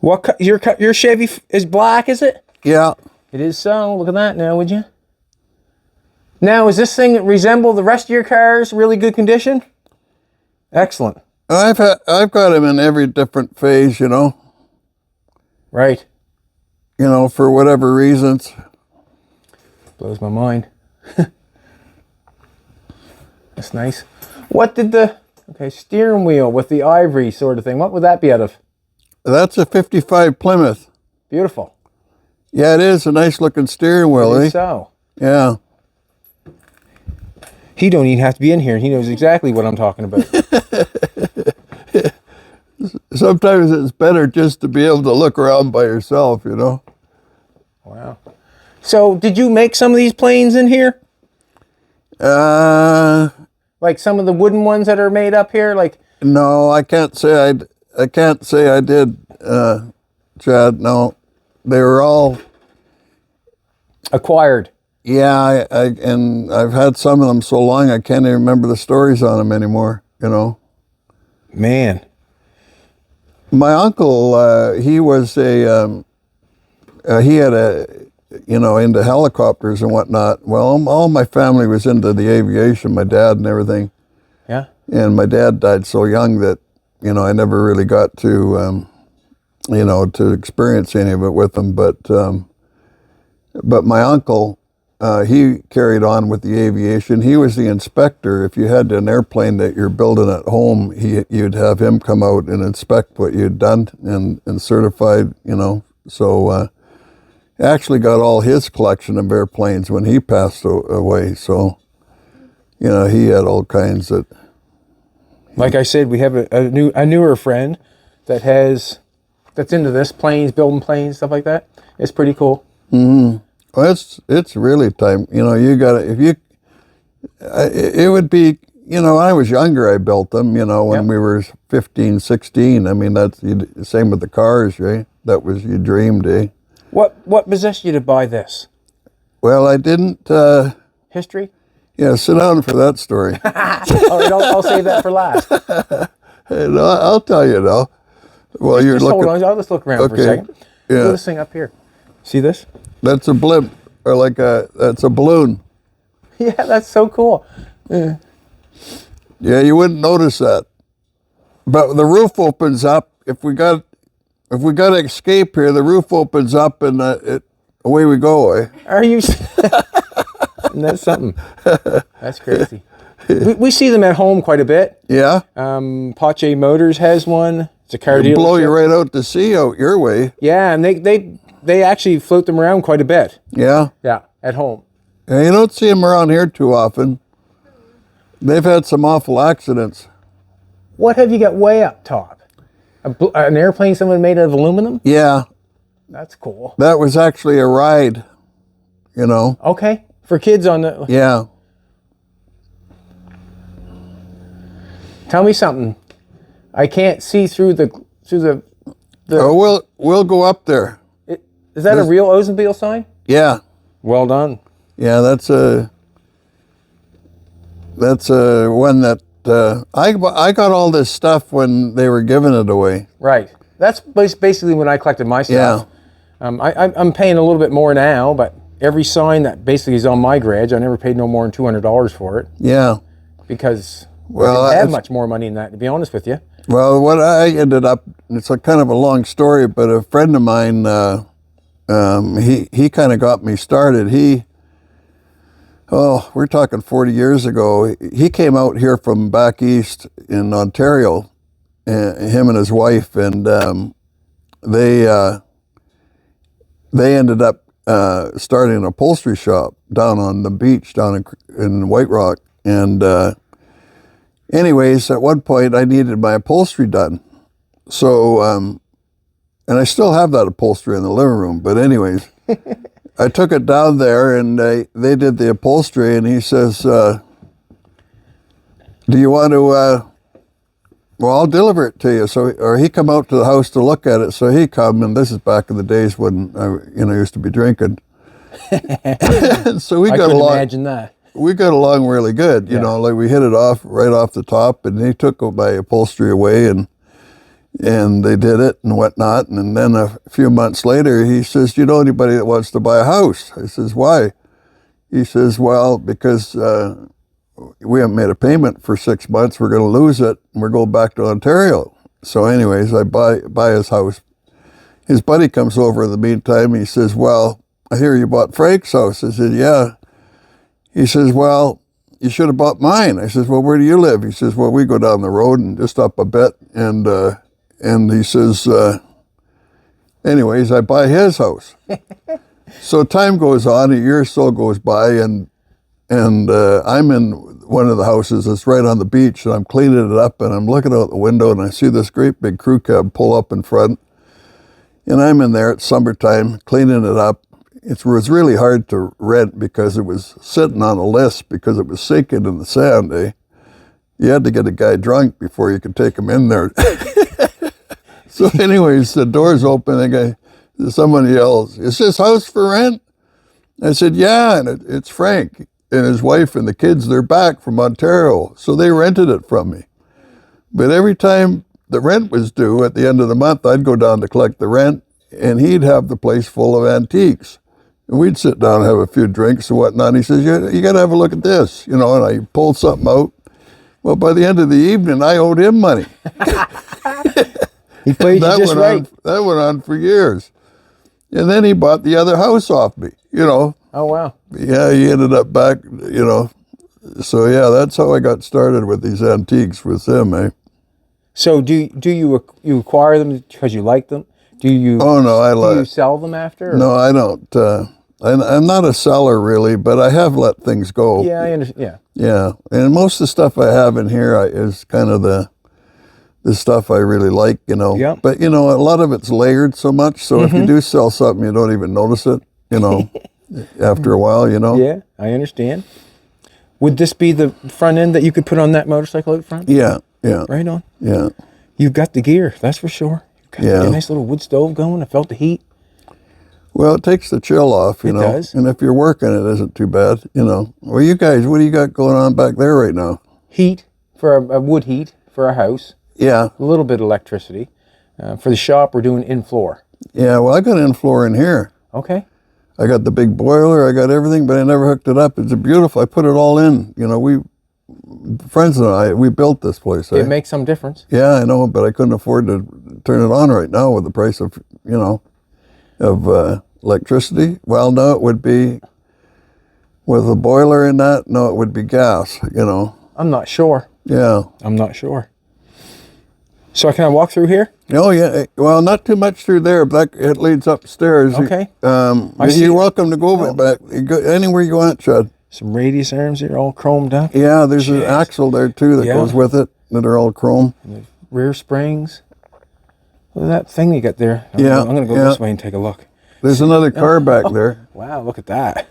What your Chevy is black, is it? Yeah. It is so. Look at that now, would you? Now, is this thing resemble the rest of your cars? Really good condition? Excellent. I've got them in every different phase, you know. Right. You know, for whatever reasons. Blows my mind. That's nice. What did steering wheel with the ivory sort of thing, what would that be out of? That's a 55 Plymouth. Beautiful. Yeah, it is a nice looking steering wheel, eh? So. Yeah. He don't even have to be in here. He knows exactly what I'm talking about. Sometimes it's better just to be able to look around by yourself, you know. Wow. So, did you make some of these planes in here? Like some of the wooden ones that are made up here, like. No, I can't say I did, Chad. No, they were all acquired. Yeah, and I've had some of them so long I can't even remember the stories on them anymore, you know. Man. My uncle, he was he had into helicopters and whatnot. Well, all my family was into the aviation, my dad and everything. Yeah. And my dad died so young that, you know, I never really got to, to experience any of it with him. But my uncle, he carried on with the aviation. He was the inspector. If you had an airplane that you're building at home, you'd have him come out and inspect what you'd done and certified, you know. So actually got all his collection of airplanes when he passed away. So, you know, he had all kinds that. Like I said, we have a newer friend that's into this, planes, building planes, stuff like that. It's pretty cool. Mm-hmm. Well, it's really time. You know, you got to, it would be you know, when I was younger, I built them, you know, when Yep. we were 15, 16. I mean, that's same with the cars, right? That was, you dreamed, eh? What possessed you to buy this? Well, I didn't, History? yeah, sit down for that story. All right, I'll save that for last. And I'll tell you now. Well, you're Just looking. hold on. I'll just look around for a Okay. second. Yeah. Look at this thing up here. See this? That's a blimp, or like that's a balloon. Yeah, that's so cool. Yeah, you wouldn't notice that. But the roof opens up. If we got to escape here, the roof opens up and away we go. Eh? Are you? And that's something. That's crazy. We see them at home quite a bit. Yeah. Pache Motors has one. It's a car dealership. Blow you right out to sea out your way. Yeah, and they actually float them around quite a bit. Yeah. Yeah, at home. Yeah, you don't see them around here too often. They've had some awful accidents. What have you got way up top? An airplane someone made out of aluminum? Yeah, That's cool. that was actually a ride, you know. Okay, for kids on the. Yeah. Tell me something. I can't see through the. Oh, we'll go up there. Is that a real Oldsmobile sign? Yeah. Well done. Yeah, that's a one that I got all this stuff when they were giving it away. Right. That's basically when I collected my stuff. Yeah. I'm paying a little bit more now, but every sign that basically is on my garage, I never paid no more than $200 for it Yeah. because Well, I didn't have it's- much more money than that, to be honest with you. Well, what I ended up, it's a kind of a long story, but a friend of mine, he kind of got me started. We're talking 40 years ago. He came out here from back east in Ontario, him and his wife, and they ended up starting an upholstery shop down on the beach down in White Rock. And anyways, at one point I needed my upholstery done. So, and I still have that upholstery in the living room, but anyways, I took it down there and they did the upholstery, and he says, do you want to, well, I'll deliver it to you. So, or he come out to the house to look at it. So he come, and this is back in the days when I, used to be drinking. And so we I got couldn't along. imagine that. We got along really good, you Yeah. know, like we hit it off right off the top, and he took my upholstery away and they did it and whatnot. And then a few months later, he says, "Do you know anybody that wants to buy a house?" I says, "Why?" He says, "Well, because we haven't made a payment for 6 months. We're going to lose it, and we're going back to Ontario." So anyways, I buy his house. His buddy comes over in the meantime. He says, "Well, I hear you bought Frank's house." I said, "Yeah." He says, "Well, you should have bought mine." I says, "Well, where do you live?" He says, "Well, we go down the road and just up a bit." And he says, anyways, I buy his house. So time goes on, a year or so goes by, and I'm in one of the houses that's right on the beach, and I'm cleaning it up, and I'm looking out the window, and I see this great big crew cab pull up in front, and I'm in there. It's summertime, cleaning it up. It was really hard to rent because it was sitting on a list because it was sinking in the sand, eh? You had to get a guy drunk before you could take him in there. So anyways, the door's open, and someone yells, "Is this house for rent?" I said, "Yeah," and it's Frank and his wife and the kids. They're back from Ontario, so they rented it from me. But every time the rent was due at the end of the month, I'd go down to collect the rent, and he'd have the place full of antiques. And we'd sit down and have a few drinks and whatnot. And he says, you got to have a look at this, and I pulled something out. Well, by the end of the evening, I owed him money. He played you just right. That went on for years. And then he bought the other house off me, Oh, wow. Yeah, he ended up back, So, yeah, that's how I got started with these antiques with him, eh? So do you acquire them because you like them? Do you? Oh, no, do you sell them after? Or? No, I don't. I'm not a seller, really, but I have let things go. Yeah, I understand. Yeah. Yeah, and most of the stuff I have in here is kind of the stuff I really like, Yeah. But, a lot of it's layered so much, so if you do sell something, you don't even notice it, after a while, Yeah, I understand. Would this be the front end that you could put on that motorcycle out front? Yeah, yeah. Right on. Yeah. You've got the gear, that's for sure. Got Yeah. a nice little wood stove going. I felt the heat. Well, it takes the chill off, you know. It does. And if you're working, it isn't too bad, you know. Well, you guys, what do you got going on back there right now? Heat for a wood heat for our house. Yeah. A little bit of electricity. For the shop, we're doing in-floor. Yeah, well, I got an in-floor in here. Okay. I got the big boiler, I got everything, but I never hooked it up. It's a beautiful, I put it all in. You know, friends and I, we built this place. It makes some difference. Yeah, I know, but I couldn't afford to turn it on right now with the price of, you know, of electricity. Well, no, it would be, with a boiler in that, no, it would be gas, you know. I'm not sure. Yeah. I'm not sure. So can I walk through here? Oh, yeah. Well, not too much through there, but it leads upstairs. Okay. You're welcome to go back. You go anywhere you want, Chad. Some radius arms here, all chromed up. Yeah, there's an axle there, too, that goes with it, that are all chrome. And the rear springs. Look at that thing you got there. I'm going to go this way and take a look. There's another car back there. Wow, look at that.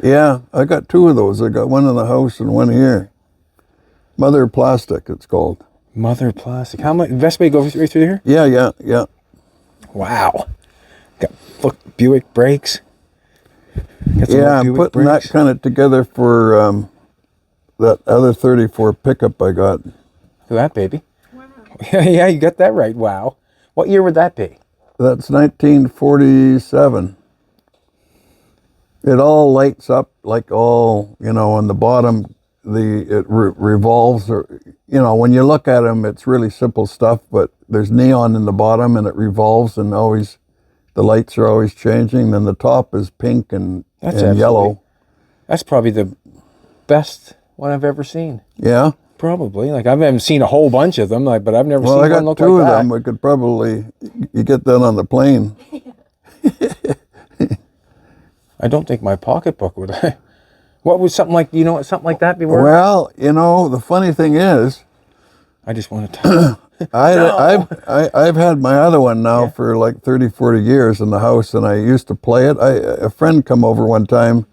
Yeah, I got two of those. I got one in the house and one here. Mother Plastic, it's called. Mother Plastic. How much? Best way to go right through here? Yeah. Wow. Look, Buick brakes. Yeah, I'm putting that kind of together for that other 34 pickup I got. Look at that, baby. Wow. Yeah, you got that right. Wow. What year would that be? That's 1947. It all lights up like all, you know, on the bottom, it revolves, or, you know, when you look at them, it's really simple stuff, but there's neon in the bottom and it revolves and always, the lights are always changing. Then the top is pink and yellow. That's probably the best one I've ever seen. Yeah. Probably. Like, I haven't seen a whole bunch of them, but I've never seen one look like that. Well, I got two of them. We could probably, you get that on the plane. I don't think my pocketbook would. What would something like, you know what something like that be worth? Well, you know, the funny thing is, I just want to talk. I've had my other one now for like 30, 40 years in the house, and I used to play it. A friend come over one time,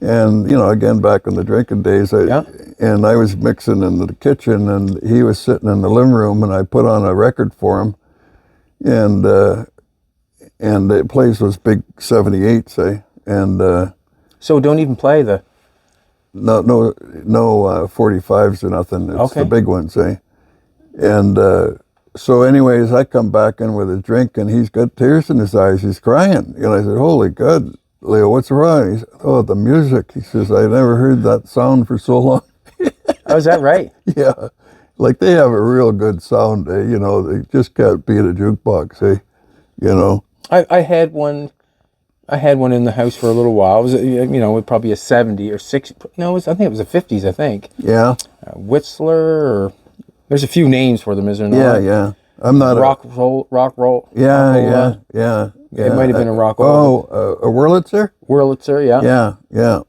and, you know, again, back in the drinking days, and I was mixing in the kitchen, and he was sitting in the living room, and I put on a record for him, and it plays those big 78s, say, and so don't even play the... No 45s or nothing. It's the big ones, eh? And so anyways, I come back in with a drink, and he's got tears in his eyes. He's crying. And I said, holy God, Leo, what's wrong? He said, oh, the music. He says, I never heard that sound for so long. Oh, is that right? Yeah. Like, they have a real good sound, eh? You know, they just can't beat a jukebox, eh? You know? I had one in the house for a little while. It was, you know, probably a 70 or 60. No, I think it was a 50s, I think. Yeah. Whistler, or there's a few names for them, is there not? Yeah. I'm not rock roll. Yeah. It might have been a rock roll. Oh, a Wurlitzer? Wurlitzer, Yeah.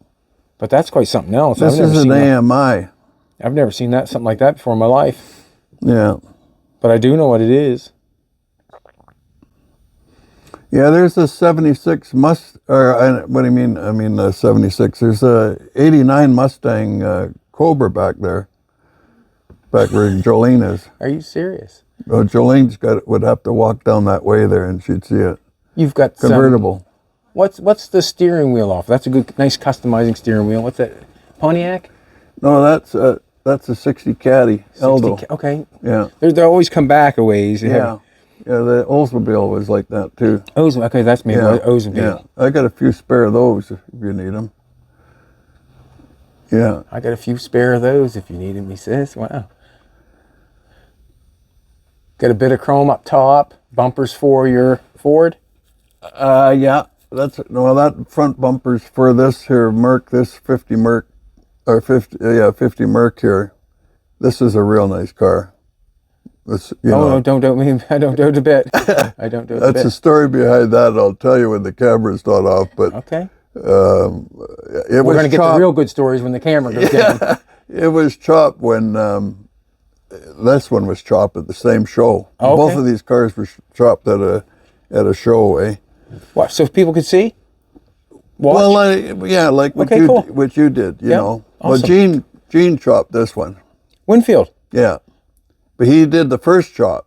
But that's quite something else. This is an AMI. I've never seen something like that before in my life. Yeah. But I do know what it is. Yeah, there's a 76 what do you mean? I mean 76. There's a 89 Mustang Cobra back there, back where Jolene is. Are you serious? Well, Jolene's would have to walk down that way there, and she'd see it. You've got convertible. What's the steering wheel off? That's a good, nice customizing steering wheel. What's that? Pontiac? No, that's a 60 Caddy. Eldo. Okay. Yeah. They always come back a ways. Yeah. Yeah, the Oldsmobile was like that too. Okay, that's maybe Oldsmobile. Yeah, I got a few spare of those if you need them. Yeah. I got a few spare of those if you need them, he says. Wow. Got a bit of chrome up top, bumpers for your Ford? Yeah, that front bumper's for this here Merc, this 50 Merc, or 50 Merc here. This is a real nice car. This, no, don't do it. I don't do it a bit. I don't do it a bit. That's the story behind that. I'll tell you when the camera's not off. But okay. We're going to get the real good stories when the camera goes down. It was chopped when this one was chopped at the same show. Okay. Both of these cars were chopped at a show, eh? What? So people could see? Watch? Well, yeah, like what you did, you know. Awesome. Well, Gene chopped this one. Winfield. Yeah. But he did the first chop,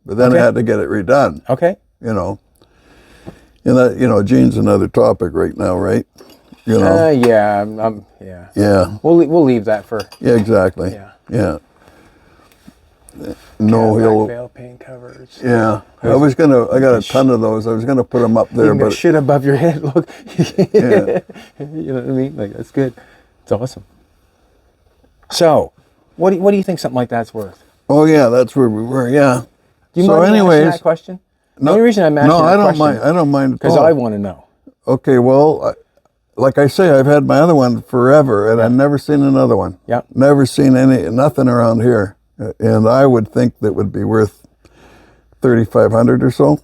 but then I had to get it redone. Okay. You know. And that, you know, Gene's another topic right now, right? You know. Yeah. Yeah. Yeah. We'll leave that for. Yeah, exactly. Yeah. Yeah. No, he'll. Veil paint covers. Yeah. I got a ton of those. I was gonna put them up there, but shit above your head. Look. Yeah. You know what I mean? Like, that's good. It's awesome. So, what do you think something like that's worth? oh yeah, that's where we were. Yeah. Do you So mind me asking anyways, that question? The only reason I'm asking no, I that don't question mind. I don't mind because I want to know. Okay, well, like I say, I've had my other one forever, and I've never seen another one. Yeah. Never seen nothing around here, and I would think that would be worth $3,500 or so.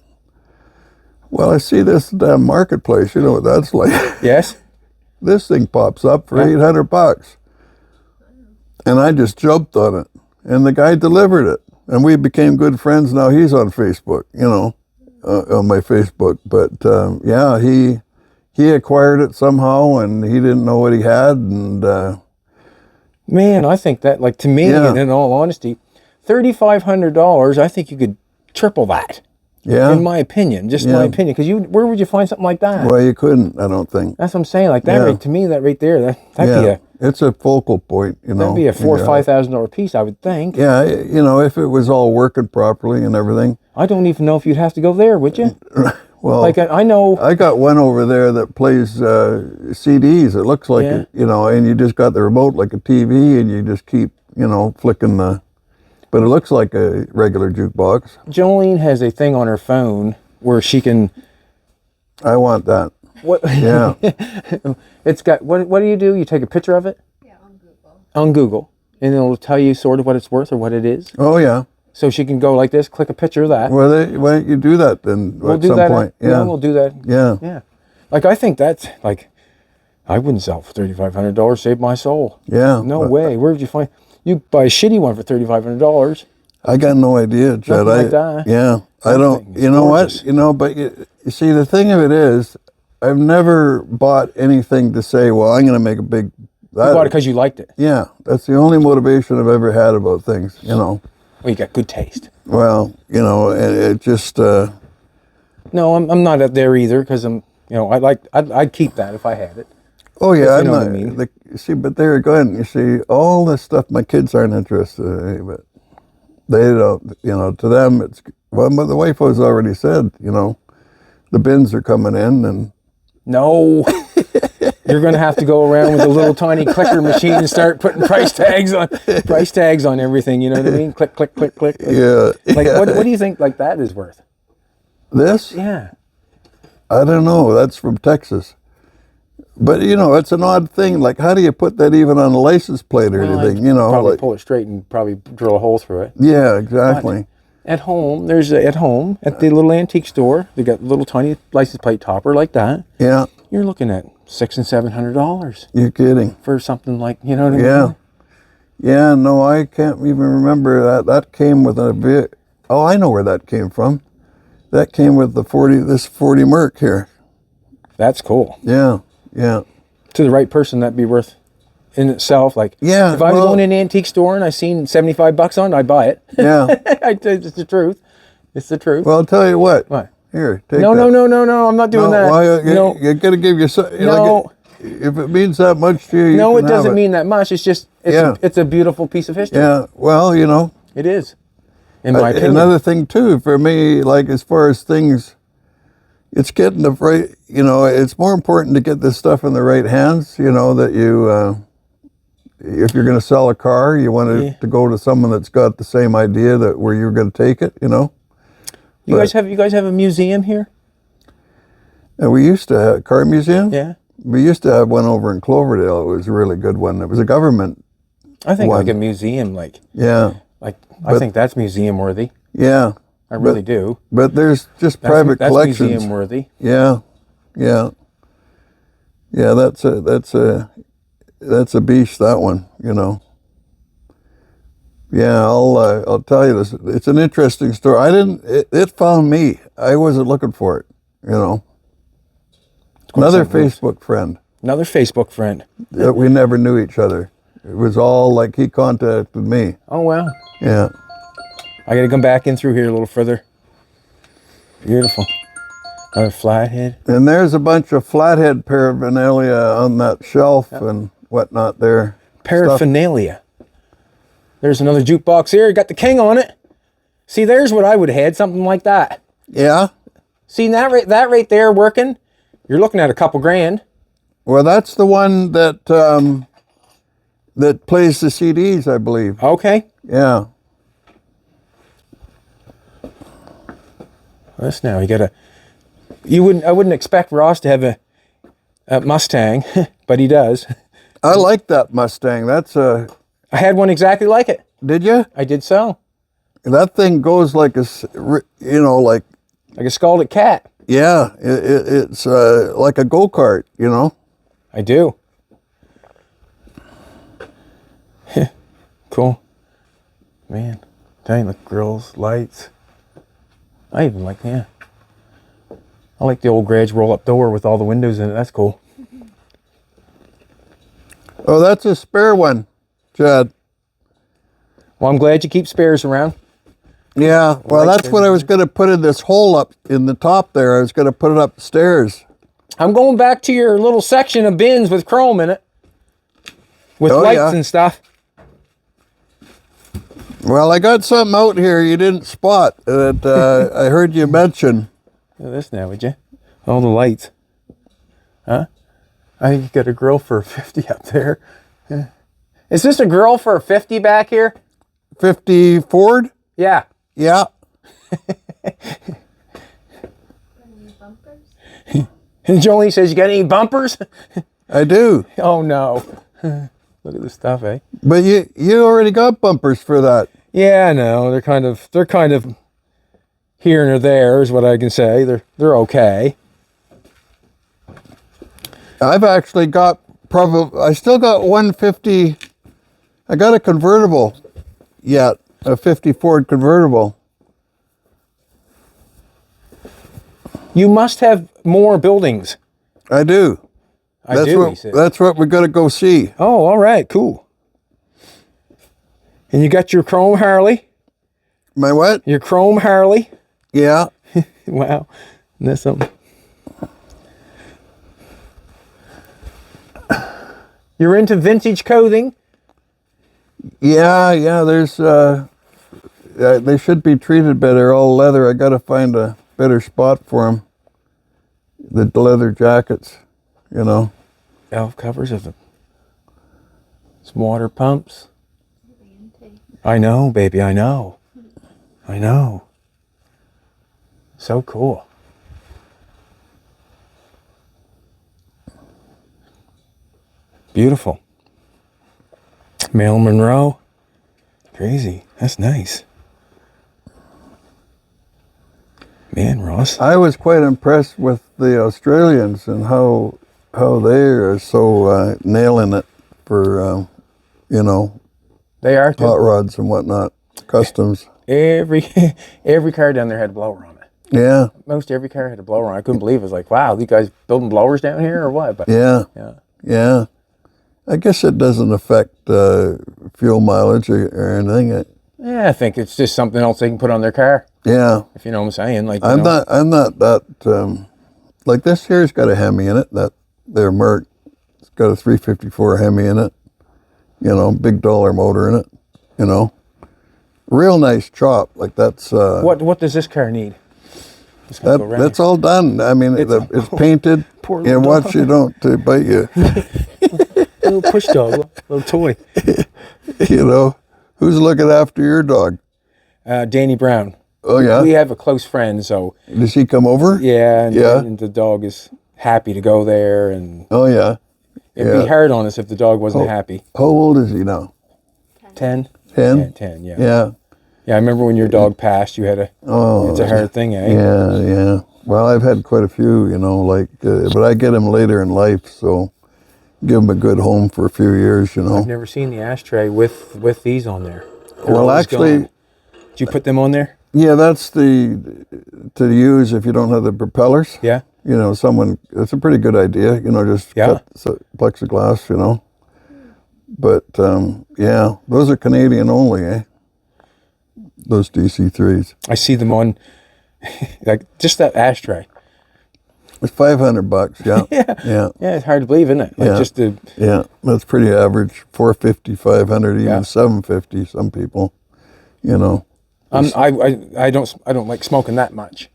Well, I see this damn marketplace. You know what that's like. Yes. This thing pops up for $800, and I just jumped on it, and the guy delivered it, and we became good friends. Now he's on Facebook, you know, on my Facebook. But yeah, he acquired it somehow, and he didn't know what he had, and Man, I think that, like, to me, Yeah. in all honesty, $3,500. I think you could triple that. yeah. In my opinion, just my opinion, because where would you find something like that? Well, you couldn't, I don't think. That's what I'm saying. Like that, Yeah. right, to me, that right there, that'd It's a focal point, you know. be a $4,000 or Yeah. $5,000 piece, I would think. Yeah, you know, if it was all working properly and everything. I don't even know if you'd have to go there, would you? Well, Like I know. I got one over there that plays CDs. It looks like, Yeah. you know, and you just got the remote like a TV, and you just keep, you know, flicking the. But it looks like a regular jukebox. Jolene has a thing on her phone where she can. I want that. What? Yeah. It's got. What do? You take a picture of it? Yeah, on Google. On Google, and it'll tell you sort of what it's worth or what it is. Oh yeah. So she can go like this, click a picture of that. Well, why don't you do that then We'll at do some that. point? Yeah, we'll do that. Yeah. Yeah. Like, I think that's like, I wouldn't sell for $3,500. Save my soul. Yeah. No but way. Where would you find? You buy a shitty one for $3,500. I got no idea, Judd. Nothing like that. Yeah. I That don't. thing is You know gorgeous. what? You know, but you see, the thing of it is, I've never bought anything to say, well, I'm going to make a big. You bought it because you liked it. Yeah, that's the only motivation I've ever had about things. You know. Well, you got good taste. Well, you know, it just. No, I'm not up there either because I'm. You know, I'd keep that if I had it. Oh yeah, you know I'm what I not. mean. You see, but there again, you see, all this stuff my kids aren't interested in, but they don't. You know, to them, it's well. But the wife has already said, you know, the bins are coming in, and No. You're going to have to go around with a little tiny clicker machine and start putting price tags on everything. You know what I mean? Click, click, click, click. yeah. Like, yeah. what do you think like that is worth? This? Yeah. I don't know. That's from Texas. But you know, it's an odd thing. Like, how do you put that even on a license plate or anything? You know, Probably like, pull it straight and probably drill a hole through it. yeah, exactly. At home, at the little antique store, they got a little tiny license plate topper like that. Yeah, You're looking at $600 and $700 you're kidding. for something like, you know what I mean? Yeah, yeah. No, I can't even remember that. That came with a bit. Oh, I know where that came from. That came with the 40 Merc here. That's cool. Yeah, yeah. To the right person, that'd be worth in itself. Like, Yeah, if I was well- going to an antique store and I seen $75 on it, I'd buy it. Yeah. It's the truth. It's the truth. Well, I'll tell you what. What? Here, take No, that. no, I'm not doing that. Why, No, you got to give yourself. No. If it means that much to you, you no, it can have doesn't mean that much. It's just, Yeah. it's a beautiful piece of history. Yeah. Well, you know. It is, in my opinion. Another thing too, for me, like as far as things, it's getting the right. You know, it's more important to get this stuff in the right hands. You know that you, if you're going to sell a car, you want it to go to someone that's got the same idea that where you're going to take it. You know. You guys have a museum here? And we used to have a car museum. Yeah. We used to have one over in Cloverdale. It was a really good one. It was a government. I think One. like a museum, Yeah. I think that's museum worthy. Yeah. I really do. But there's just That's, private that's collections. museum worthy. Yeah, yeah, yeah. That's a beast. That one, you know. Yeah, I'll tell you this. It's an interesting story. It found me. I wasn't looking for it. You know. Another something else. Facebook friend. Another Facebook friend. that we never knew each other. It was all like he contacted me. Oh, well. Yeah. I got to come back in through here a little further. Beautiful. Another flathead. And there's a bunch of flathead paraphernalia on that shelf and whatnot there. Paraphernalia. There's another jukebox here. Got the King on it. See, there's what I would have had, something like that. Yeah. See, that right there working, you're looking at a couple grand. Well, that's the one that that plays the CDs, I believe. Okay. Yeah. This now, you got a... I wouldn't expect Ross to have a Mustang, but he does. I like that Mustang. That's a... I had one exactly like it. Did you? I did so. That thing goes like a, like... Like a scalded cat. Yeah, it's like a go-kart, I do. Cool. Man, dang, the grills, lights. I even like, yeah. I like the old garage roll-up door with all the windows in it. That's cool. Oh, that's a spare one, Chad. Well, I'm glad you keep spares around. Yeah, well, that's what I was going to put in this hole up in the top there. I was going to put it up the stairs. I'm going back to your little section of bins with chrome in it. With lights and stuff. Well, I got something out here you didn't spot that I heard you mention. Look at this now, would you? All the lights. Huh? I think you got a grill for 50 up there. Yeah. Is this a grill for 50 back here? 50 Ford? Yeah. Yeah. And Jolene says, you got any bumpers? I do. Oh, no. Look at this stuff, eh? But you already got bumpers for that. Yeah, I know. They're kind of here and there is what I can say. They're okay. I've actually got I still got 150. I got a convertible yet, a 50 Ford convertible. You must have more buildings. I do. That's what we're going to go see. Oh, all right, cool. And you got your chrome Harley? My what? Your chrome Harley? Yeah. Wow. Isn't that something? You're into vintage clothing? Yeah, there's they should be treated better. All leather. I got to find a better spot for them. The leather jackets, Valve covers of them. Some water pumps. I know, baby, I know. I know. So cool. Beautiful. Marilyn Monroe. Crazy. That's nice. Man, Ross. I was quite impressed with the Australians and how they are so nailing it for, They are too. hot rods and whatnot, customs. Every car down there had a blower on it. Yeah. Most every car had a blower on it. I couldn't believe it. Was like, wow, you guys building blowers down here or what? But Yeah. I guess it doesn't affect fuel mileage or anything. Yeah, I think it's just something else they can put on their car. Yeah. If you know what I'm saying. Like I'm not that like this here's got a Hemi in it, that their Merc. It's got a 354 Hemi in it. Big dollar motor in it, Real nice chop. Like that's What does this car need? That's all done. I mean, it's painted. Poor And watch you don't bite you. Little push dog, little toy. Who's looking after your dog? Danny Brown. Oh yeah. We have a close friend, so. Does he come over? Yeah, and the dog is happy to go there, and. Oh yeah. It'd be hard on us if the dog wasn't happy. How old is he now? 10. 10? Yeah, 10. Yeah. Yeah. Yeah, I remember when your dog passed. You had it's a hard thing, eh? Yeah. Well, I've had quite a few, but I get him later in life, so give him a good home for a few years, I've never seen the ashtray with these on there. Well, actually, gone. Did you put them on there? Yeah, that's to use if you don't have the propellers. Yeah. you know, it's a pretty good idea, you know, just cut plexiglass, you know. But, yeah, those are Canadian only, eh? Those DC3s. I see them on, like, just that ashtray. It's $500, yeah. Yeah, it's hard to believe, isn't it? Like yeah, that's pretty average. 450, 500, even 750. Some people, you know. I don't like smoking that much,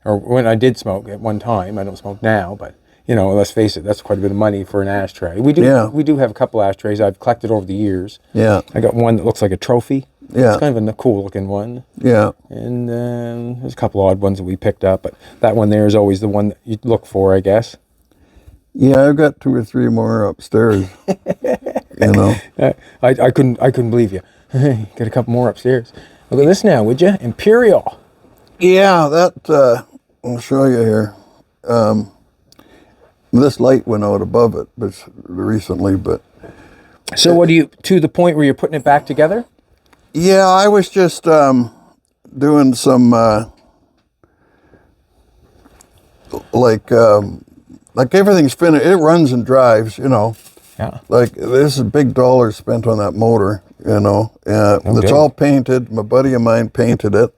or when I did smoke at one time. I don't smoke now, but you know, let's face it, that's quite a bit of money for an ashtray. We do have a couple ashtrays I've collected over the years. Yeah, I got one that looks like a trophy. Yeah, it's kind of a cool looking one. Yeah, and there's a couple odd ones that we picked up, but that one there is always the one that you look for, I guess. Yeah, I've got 2 or 3 more upstairs. You know, I couldn't believe you. Got a couple more upstairs. Look at this now, would you? Imperial. Yeah, that I'll show you here. This light went out above it, but recently. But so, what do you to the point where you're putting it back together? Yeah, I was just doing some like everything's finished. It runs and drives, you know. Yeah. Like there's a big dollar spent on that motor, you know. It's all painted. My buddy of mine painted it,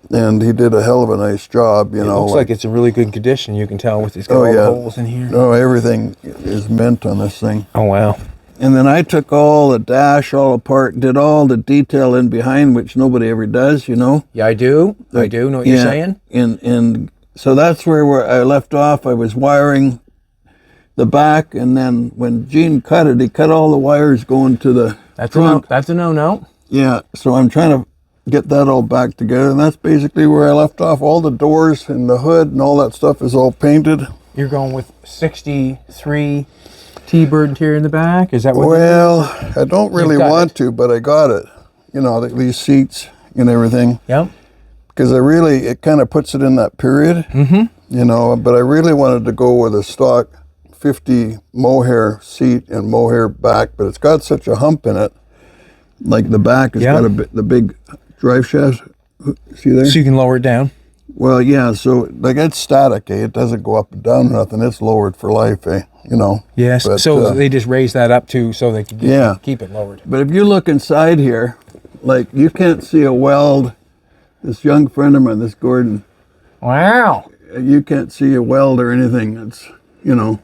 and he did a hell of a nice job, you know. Looks like it's in really good condition. You can tell with these all the holes in here. Oh, everything is mint on this thing. Oh wow. And then I took all the dash all apart, did all the detail in behind, which nobody ever does, you know. Yeah, I do. I do know what you're saying. And so that's where I left off. I was wiring the back, and then when Gene cut it, he cut all the wires going to the trunk. That's a no-no. Yeah, so I'm trying to get that all back together, and that's basically where I left off. All the doors and the hood and all that stuff is all painted. You're going with 63 T-bird interior in the back? Is that what? Well, I don't really want to, but I got it. You know, these seats and everything. Yeah. Because it kind of puts it in that period. Mm-hmm. You know, but I really wanted to go with a stock 50 mohair seat and mohair back, but it's got such a hump in it. Like the back has got the big drive shaft. See there? So you can lower it down. Well, yeah. So like it's static, eh? It doesn't go up and down or nothing. It's lowered for life, eh? You know. Yes. But, so they just raise that up too, so they can keep it lowered. But if you look inside here, like you can't see a weld. This young friend of mine, this Gordon. Wow. You can't see a weld or anything. It's, you know.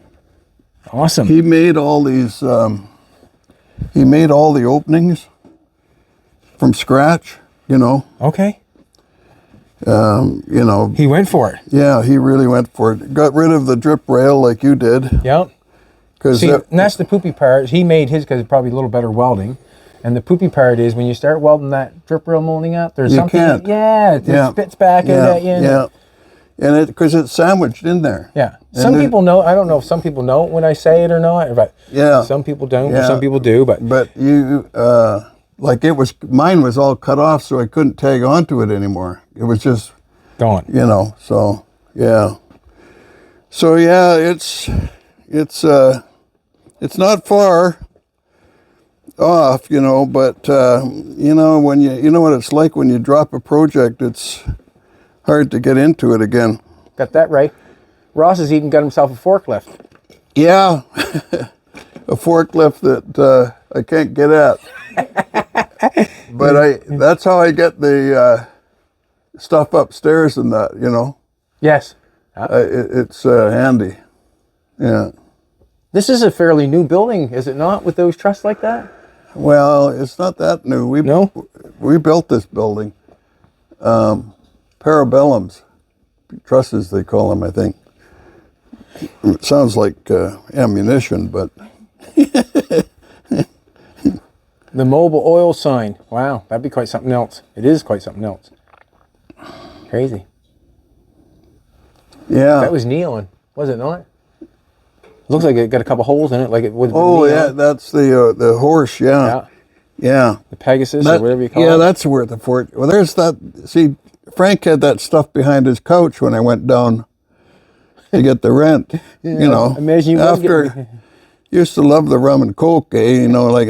Awesome. He made all these. He made all the openings from scratch. You know. Okay. You know. He went for it. Yeah, he really went for it. Got rid of the drip rail like you did. Yep. See, and that's the poopy part. He made his because it's probably a little better welding. And the poopy part is when you start welding that drip rail molding up, there's something. It spits back at you. Yeah. And because it's sandwiched in there. Yeah. Some people know. I don't know if some people know when I say it or not. But some people don't. Or some people do. But you, like mine was all cut off, so I couldn't tag onto it anymore. It was just gone. You know. So yeah. So yeah, it's not far off, you know, but you know when you know what it's like when you drop a project, it's hard to get into it again. Got that right. Ross has even got himself a forklift. Yeah, a forklift that I can't get at. But that's how I get the stuff upstairs and that, you know. Yes. It's handy. Yeah. This is a fairly new building, is it not, with those trusses like that? Well, it's not that new. We built this building. Parabellums, trusses they call them, I think. It sounds like ammunition, but... The mobile oil sign. Wow, that'd be quite something else. It is quite something else. Crazy. Yeah. That was neon, was it not? Looks like it got a couple holes in it, like it would. Oh yeah, that's the horse. Yeah. The Pegasus or whatever you call it. Yeah, that's where the fort. Well, there's that. See, Frank had that stuff behind his couch when I went down to get the rent. You know, imagine you after used to love the rum and coke. You know, like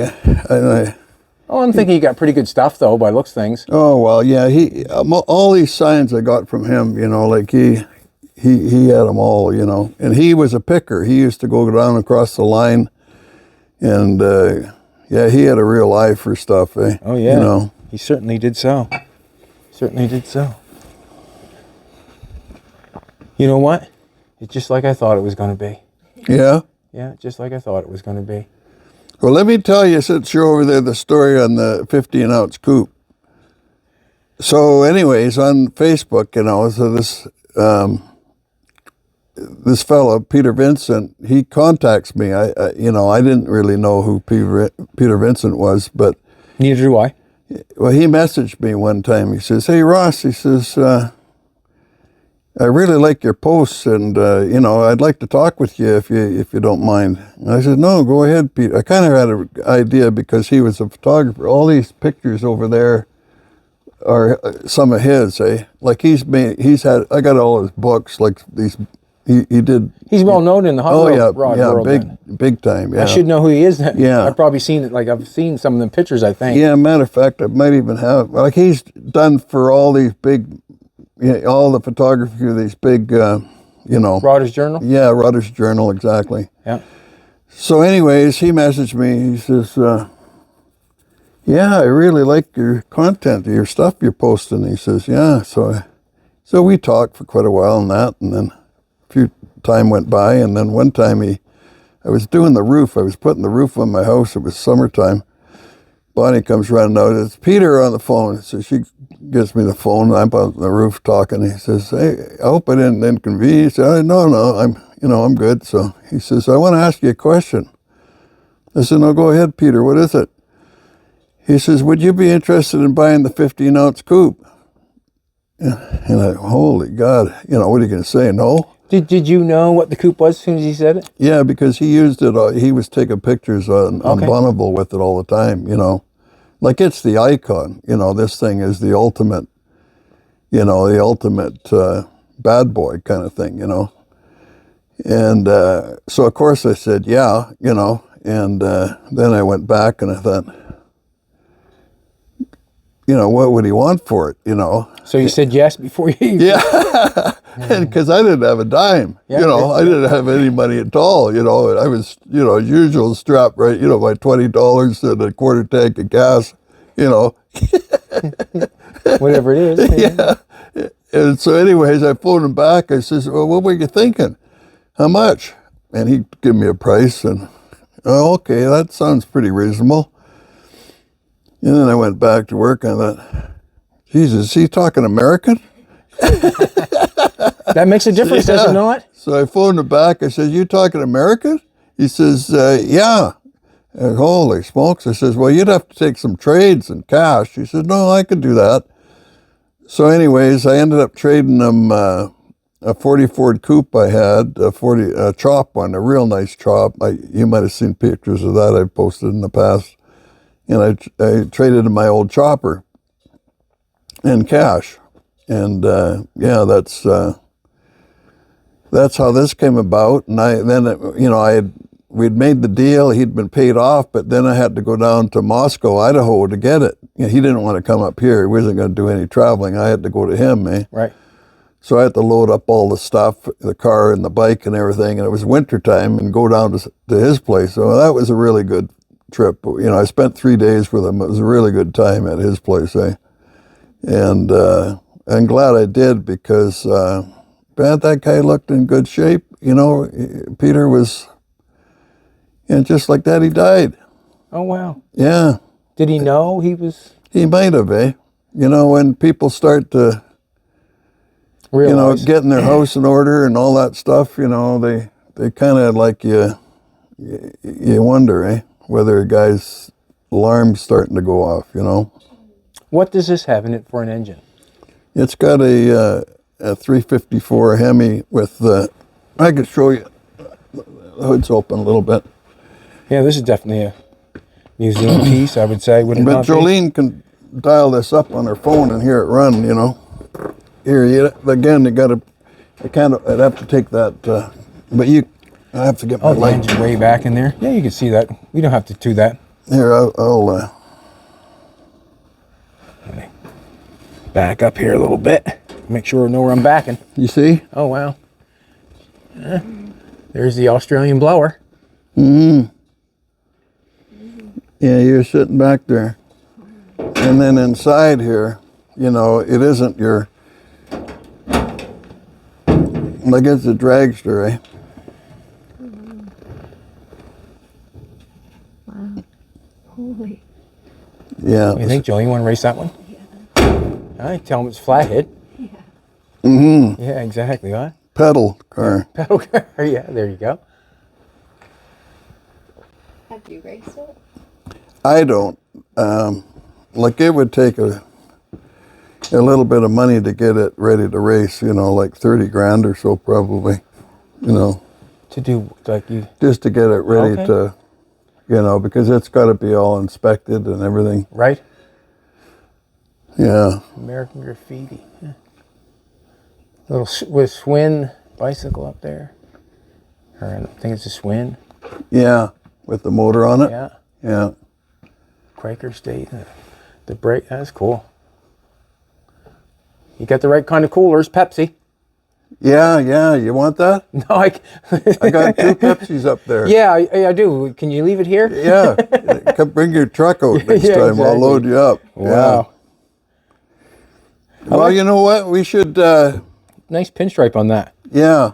I'm thinking he got pretty good stuff though, by looks things. Oh well, yeah. He all these signs I got from him. You know, like he he had them all, you know. And he was a picker. He used to go down across the line, and yeah, he had a real eye for stuff. Oh yeah, you know. He certainly did so. Certainly did so. You know what? It's just like I thought it was going to be. Yeah. Yeah, just like I thought it was going to be. Well, let me tell you, since you're over there, the story on the 15-ounce coupe. So, anyways, on Facebook, you know, so this fellow Peter Vincent, he contacts me. I you know, I didn't really know who Peter Vincent was, but Neither do I. well, he messaged me one time. He says, "Hey Ross," he says, "I really like your posts, and you know, I'd like to talk with you if you don't mind." And I said, "No, go ahead, Pete." I kind of had an idea because he was a photographer. All these pictures over there are some of his, eh? Like I got all his books, like these. He did. He's well known in the hot rod world. big time. Yeah, I should know who he is. Yeah, I've probably seen it. Like I've seen some of the pictures. I think. Yeah, matter of fact, I might even have. Like he's done for all these big, all the photography of these big, you know. Rodder's Journal. Yeah, Rodder's Journal, exactly. Yeah. So, anyways, he messaged me. He says, "Yeah, I really like your content, your stuff you're posting." He says, "Yeah." So we talked for quite a while on that, and then a few time went by, and then one time I was doing the roof. I was putting the roof on my house. It was summertime. Bonnie comes running out. It's Peter on the phone. So she gives me the phone. I'm on the roof talking. He says, "Hey, I hope I didn't inconvenience you." I said, No, I'm good. So he says, "I want to ask you a question." I said, "No, go ahead, Peter. What is it?" He says, "Would you be interested in buying the 15-ounce coupe?" And I, holy God, you know, what are you going to say? No? Did you know what the coupe was as soon as he said it? Yeah, because he used it. He was taking pictures on Bonneville with it all the time, you know. Like it's the icon, you know, this thing is the ultimate, you know, bad boy kind of thing, you know. And so, of course, I said, yeah, you know, and then I went back and I thought, you know, what would he want for it, you know? So you said yes before you... Yeah, because I didn't have a dime, you know, I didn't have any money at all, you know, and I was, you know, as usual, strapped, right, you know, my $20 and a quarter tank of gas, you know. Whatever it is. Yeah. And so anyways, I phoned him back. I says, "Well, what were you thinking? How much?" And he gave me a price, and, "Oh, okay, that sounds pretty reasonable." And then I went back to work, and I thought, Jesus, is he talking American? That makes a difference, does it not? So I phoned him back. I said, "You talking American?" He says, "Yeah." And holy smokes. I says, "Well, you'd have to take some trades and cash." He said, "No, I could do that." So anyways, I ended up trading him a 40 Ford Coupe I had, a chop one, a real nice chop. You might have seen pictures of that I've posted in the past. And I traded in my old chopper in cash. And yeah, that's how this came about. And we'd made the deal. He'd been paid off, but then I had to go down to Moscow, Idaho to get it. You know, he didn't want to come up here. He wasn't going to do any traveling. I had to go to him, eh? Right. So I had to load up all the stuff, the car and the bike and everything. And it was wintertime and go down to his place. So that was a really good trip. You know, I spent 3 days with him. It was a really good time at his place, eh? And I'm glad I did because, man, that guy looked in good shape. You know, Peter was, and just like that, he died. Oh, wow. Yeah. Did he know he was? He might have, eh? You know, when people start to, Realize. you know, getting their house in order and all that stuff, you know, they kind of like you wonder, eh? Whether a guy's alarm's starting to go off, you know. What does this have in it for an engine? It's got a 354 Hemi with I could show you. The hood's open a little bit. Yeah, this is definitely a museum piece, I would say. But Jolene can dial this up on her phone and hear it run, you know. Here, again, you got to, I'd have to take that, but I have to get my the light. engine way back in there. Yeah, you can see that. We don't have to do that. Here, I'll Let me back up here a little bit. Make sure I know where I'm backing. you see? Oh, wow. There's the Australian blower. Yeah, you're sitting back there. And then inside here, you know, it isn't your, like it's a dragster, eh? Wow. Holy. Yeah. What do you think, Joel? You want to race that one? Yeah. All right, tell them it's flathead. Yeah. Mm-hmm. Yeah, exactly, huh? Pedal car. Pedal car, yeah, there you go. Have you raced it? I don't. Like it would take a little bit of money to get it ready to race, you know, like 30 grand or so probably, you know. To do, like you... Just to get it ready Okay. to, you know, because it's got to be all inspected and everything. Right? Yeah. American Graffiti. Yeah. Little with Swin bicycle up there. Or I think it's a Swin. Yeah. With the motor on it. Yeah. Yeah. Quaker State. The brake, that's cool. You got the right kind of coolers, Pepsi. Yeah, yeah. You want that? No, I got 2 Pepsis up there. Yeah, I do. Can you leave it here? Yeah. Come bring your truck out next Yeah, time. I'll exactly. load you up. Wow. Yeah. Well, you know what? We should, Nice pinstripe on that. yeah.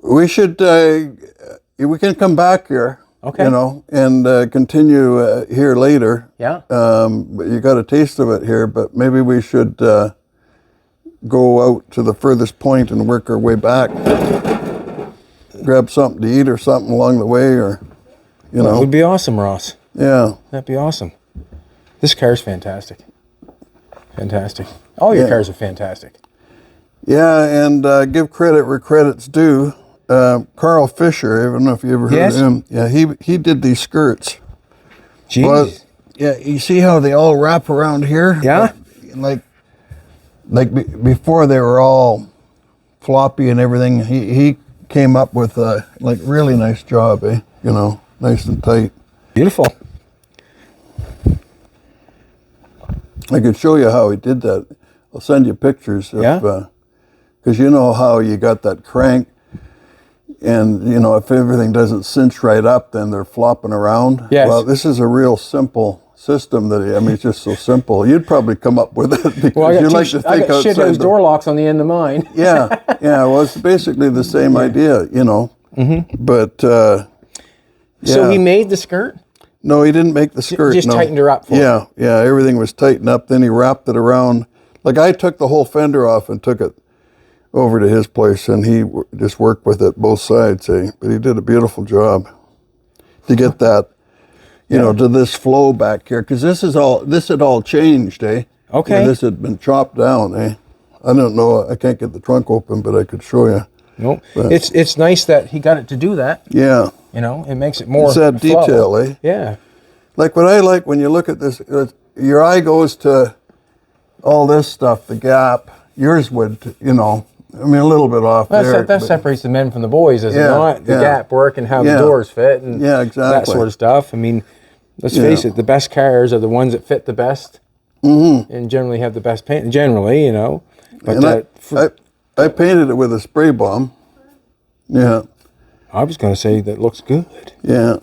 We should, we can come back here. Okay. You know, and continue here later. Yeah. But you got a taste of it here, but maybe we should go out to the furthest point and work our way back. Grab something to eat or something along the way, or, you That know. would be awesome, Ross. Yeah. That'd be awesome. This car's fantastic. Fantastic. All your Yeah. cars are fantastic. Yeah, and give credit where credit's due. Carl Fisher, I don't know if you ever heard Yes. of him. Yeah, he did these skirts. Jeez. Well, yeah, you see how they all wrap around here? Yeah. Before they were all floppy and everything. He came up with a really nice job, eh? You know, nice and tight. Beautiful. I could show you how he did that. I'll send you pictures. Yeah. Because you know how you got that crank, and you know if everything doesn't cinch right up, then they're flopping around. Yes. Well, this is a real simple system it's just so simple. You'd probably come up with it because Well, you like to I think got outside shithouse the... door locks on the end of mine. Yeah, yeah. Well, it's basically the same idea, you know. Mm-hmm. But So yeah. he made the skirt? No, he didn't make the skirt. Just no. tightened her up for Yeah, yeah. Everything was tightened up. Then he wrapped it around. Like I took the whole fender off and took it over to his place, and he just worked with it both sides. Eh? But he did a beautiful job to get that, you know, to this flow back here. Because this had all changed, eh? Okay. Yeah, this had been chopped down, eh? I don't know. I can't get the trunk open, but I could show you. Nope. But- It's nice that he got it to do that. Yeah. You know, it makes it more It's that flow. detail, eh? Yeah. Like what I like when you look at this, your eye goes to all this stuff, the gap. Yours would, you know, I mean, a little bit off there. That but- separates the men from the boys, is it Yeah, not? The yeah. gap work and how Yeah. the doors fit and Yeah, that exactly. sort of stuff. I mean, let's Yeah. face it, the best cars are the ones that fit the best and generally have the best paint. Generally, you know. But And I painted it with a spray bomb. Yeah, I was going to say that looks good. yeah.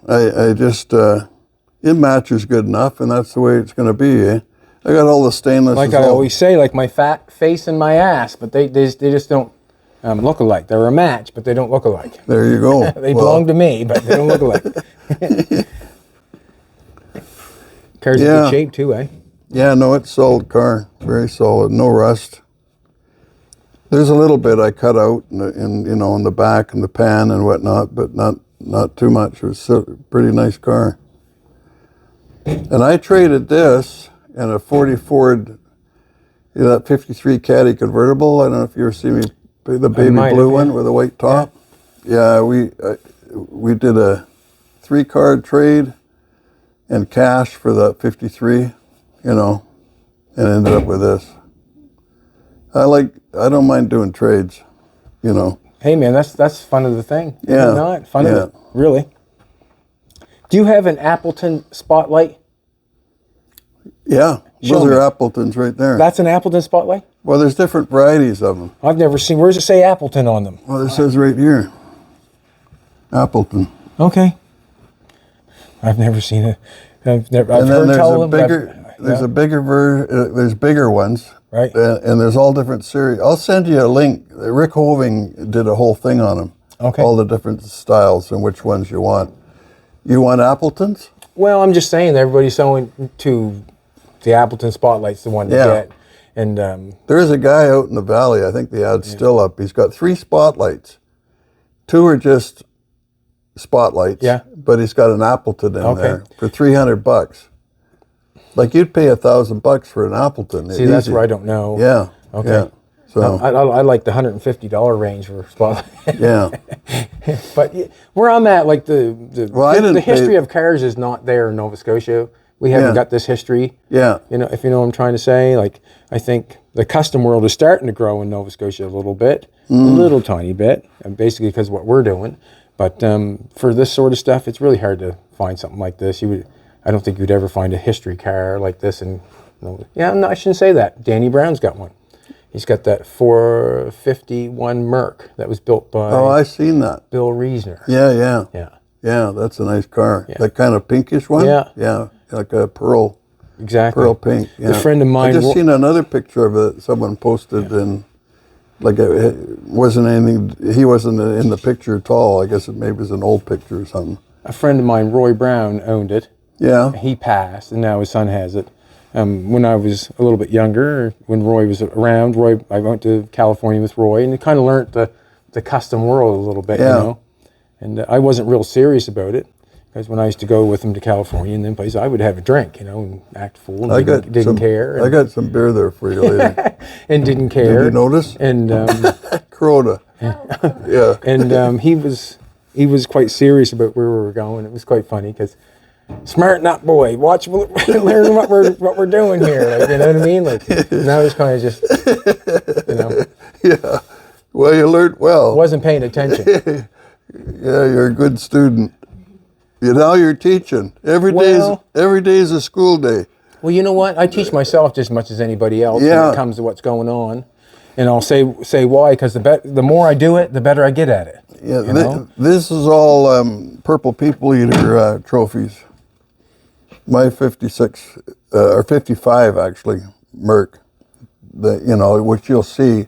I just, it matches good enough, and that's the way it's going to be, eh? I got all the stainless. Like I always say, like my fat face and my ass, but they just don't look alike. They're a match, but they don't look alike. There you go. They belong to me, but they don't look alike. Car's in Yeah. good shape too, eh? Yeah, no, it's a solid car. Very solid. No rust. There's a little bit I cut out in you know, in the back and the pan and whatnot, but not too much. It was a pretty nice car. And I traded this and a 40 Ford, you know, that 53 Caddy convertible. I don't know if you ever see me, the baby might blue have, one with a white top. Yeah, we did a 3-card trade and cash for the 53, you know, and ended up with this. I don't mind doing trades, you know. Hey man, that's fun of the thing. Is it Yeah, not fun yeah. of it, really. Do you have an Appleton Spotlight? Yeah, Show those me. are Appletons right there. That's an Appleton Spotlight? Well, there's different varieties of them. I've never seen. Where does it say Appleton on them? Well, it says right here, Appleton. Okay. I've never seen it. I've And then heard there's tell a them. bigger, there's a bigger there's bigger ones. Right. And there's all different series. I'll send you a link. Rick Hoving did a whole thing on them. Okay. All the different styles and which ones you want. You want Appletons? Well, I'm just saying everybody's so into the Appleton Spotlight's the one to Yeah. get. And There is a guy out in the valley, I think the ad's still up. He's got 3 Spotlights. 2 are just Spotlights. Yeah. But he's got an Appleton in Okay. there for $300. Like you'd pay $1,000 for an Appleton. see, that's easy. where I don't know. Yeah. Okay. Yeah. So I like the $150 range for Spotlight. yeah. But where I'm at, like the Well, I didn't the history pay- of cars is not there in Nova Scotia. We haven't Yeah. got this history. Yeah. You know, if you know what I'm trying to say. Like, I think the custom world is starting to grow in Nova Scotia a little bit, a little tiny bit, and basically because of what we're doing. But for this sort of stuff, it's really hard to find something like this. I don't think you'd ever find a history car like this. And no, I shouldn't say that. Danny Brown's got one. He's got that 451 Merc that was built by Oh, I seen that. Bill Reisner. Yeah, yeah. Yeah, Yeah, that's a nice car. That kind of pinkish one? Yeah. Yeah, like a pearl exactly. pink. Yeah. The friend of mine. I just seen another picture of it someone posted and like it wasn't anything, he wasn't in the picture at all. I guess it maybe was an old picture or something. A friend of mine, Roy Brown, owned it. Yeah. He passed, and now his son has it. When I was a little bit younger, when Roy was around, I went to California with Roy, and kind of learned the custom world a little bit, Yeah. you know. And I wasn't real serious about it, because when I used to go with him to California and then places, I would have a drink, you know, and act fool, and didn't care. I got some beer there for you later. And didn't care. Did you notice? And Corona. Yeah. and he was quite serious about where we were going. It was quite funny because smarten up, boy. Watch, learn what we're doing here. Like, you know what I mean? Like, and I was kind of just, you know, Yeah. Well, you learned well. wasn't paying attention. Yeah, you're a good student. Now you're teaching. Every day's a school day. Well, you know what? I teach myself just as much as anybody else Yeah. when it comes to what's going on, and I'll say why, because the more I do it, the better I get at it. Yeah, you know? this is all Purple People Eater trophies. My 56 or 55 actually, Merc. Which you'll see.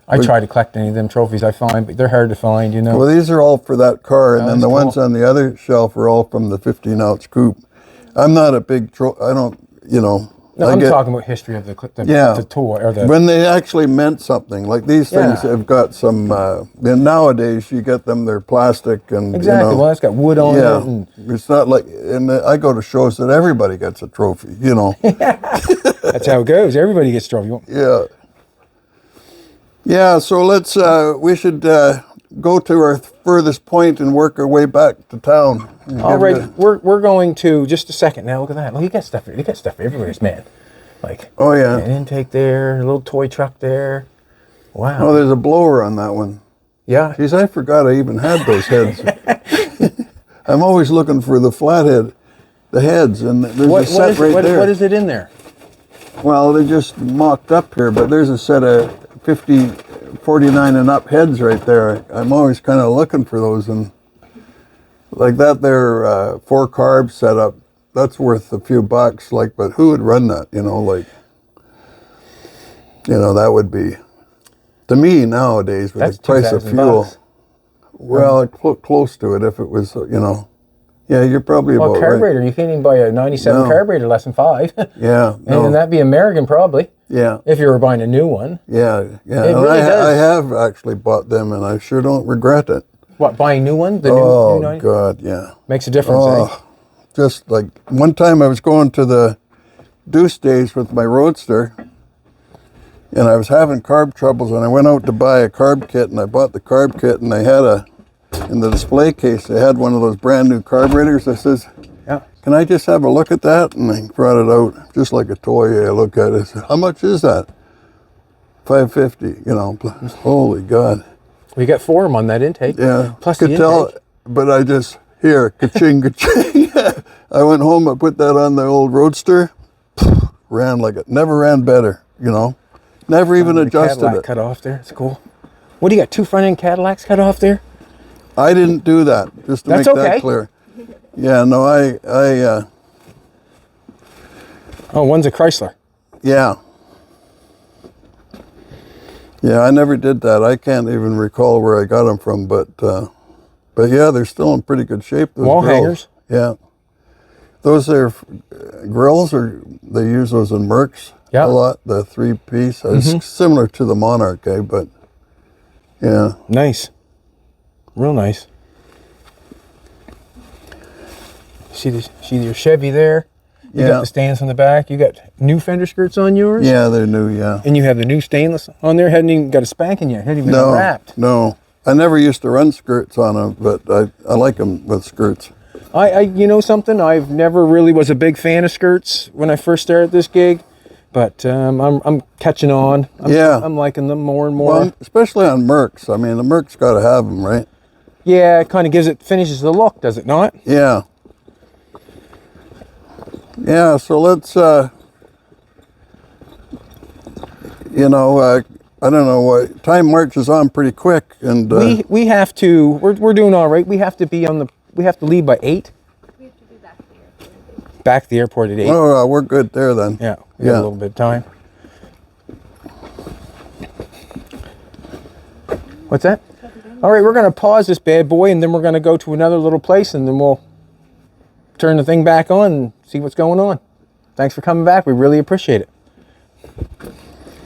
I try to collect any of them trophies I find, but they're hard to find, you know. Well, these are all for that car, and then that's the ones cool. on the other shelf are all from the 15-ounce coupe. I'm not a big I don't, No, I'm talking about history of the toy or the. when they actually meant something. Like these things Yeah. have got some. And nowadays you get them; they're plastic and Exactly. You know, Well, it's got wood on yeah, it. And it's not like. And I go to shows that everybody gets a trophy. You know. that's how it goes. Everybody gets trophy. Yeah. Yeah. So let's. We should go to our furthest point and work our way back to town. All right, we're going to just a second now. Look at that. Look, you got stuff everywhere, man. Like Oh yeah. an intake there, a little toy truck there. Wow. Oh, there's a blower on that one. Yeah. Geez, I forgot I even had those heads. I'm always looking for the flathead, the heads, and there's a set right there. What is it in there? Well, they're just mocked up here, but there's a set of 50, 49 and up heads right there. I'm always kind of looking for those, and like that there 4 carb setup, that's worth a few bucks. Like, but who would run that? That would be, to me nowadays with That's the price of fuel. $2,000. Well, close to it if it was, Yeah, you're probably Well, about carburetor, right. you can't even buy a 97 No. carburetor less than 5. Yeah, no. And that'd be American probably, Yeah, if you were buying a new one. yeah. It And really I does. have actually bought them, and I sure don't regret it. What, buying new one? The Oh, new 90? God, yeah. Makes a difference, eh? Oh, just like one time I was going to the Deuce Days with my Roadster, and I was having carb troubles, and I went out to buy a carb kit, and I bought the carb kit, and they had in the display case, they had one of those brand new carburetors. I says, Yeah. can I just have a look at that? And they brought it out, just like a toy. I look at it, I said, how much is that? $550, holy God. We got 4 of them on that intake. Yeah, Plus could the tell, intake. but I just, here, ka-ching, ka-ching. I went home, I put that on the old Roadster, ran like it, never ran better, Never even The adjusted Cadillac it. cut off there. It's cool. What do you got? 2 front end Cadillacs cut off there? I didn't do that, just to That's make okay. that clear. Yeah, no, Oh, one's a Chrysler. yeah. Yeah, I never did that. I can't even recall where I got them from, but yeah, they're still in pretty good shape. Those Wall grills. hangers? Yeah. Those are grills, or they use those in Mercs Yeah. a lot, the 3-piece. It's similar to the Monarch, but yeah. Nice. Real nice. See your Chevy there? You Yeah. got the stands on the back. You got new fender skirts on yours? Yeah, they're new, yeah. And you have the new stainless on there. Hadn't even got a spanking yet. Hadn't even been wrapped. No. I never used to run skirts on them, but I like them with skirts. You know something? I've never really was a big fan of skirts when I first started this gig, but I'm catching on. I'm liking them more and more. Well, especially on Mercs. I mean, the Mercs got to have them, right? Yeah, it kind of finishes the look, does it not? Yeah. Yeah, so let's, I don't know what, time marches on pretty quick, and we have to, we're doing all right. We have to leave by 8. We have to be back here. Back to the airport at 8. oh, we're good there then. Yeah, we got a little bit of time. What's that? All right, we're going to pause this bad boy, and then we're going to go to another little place, and then we'll turn the thing back on and see what's going on. Thanks for coming back. We really appreciate it.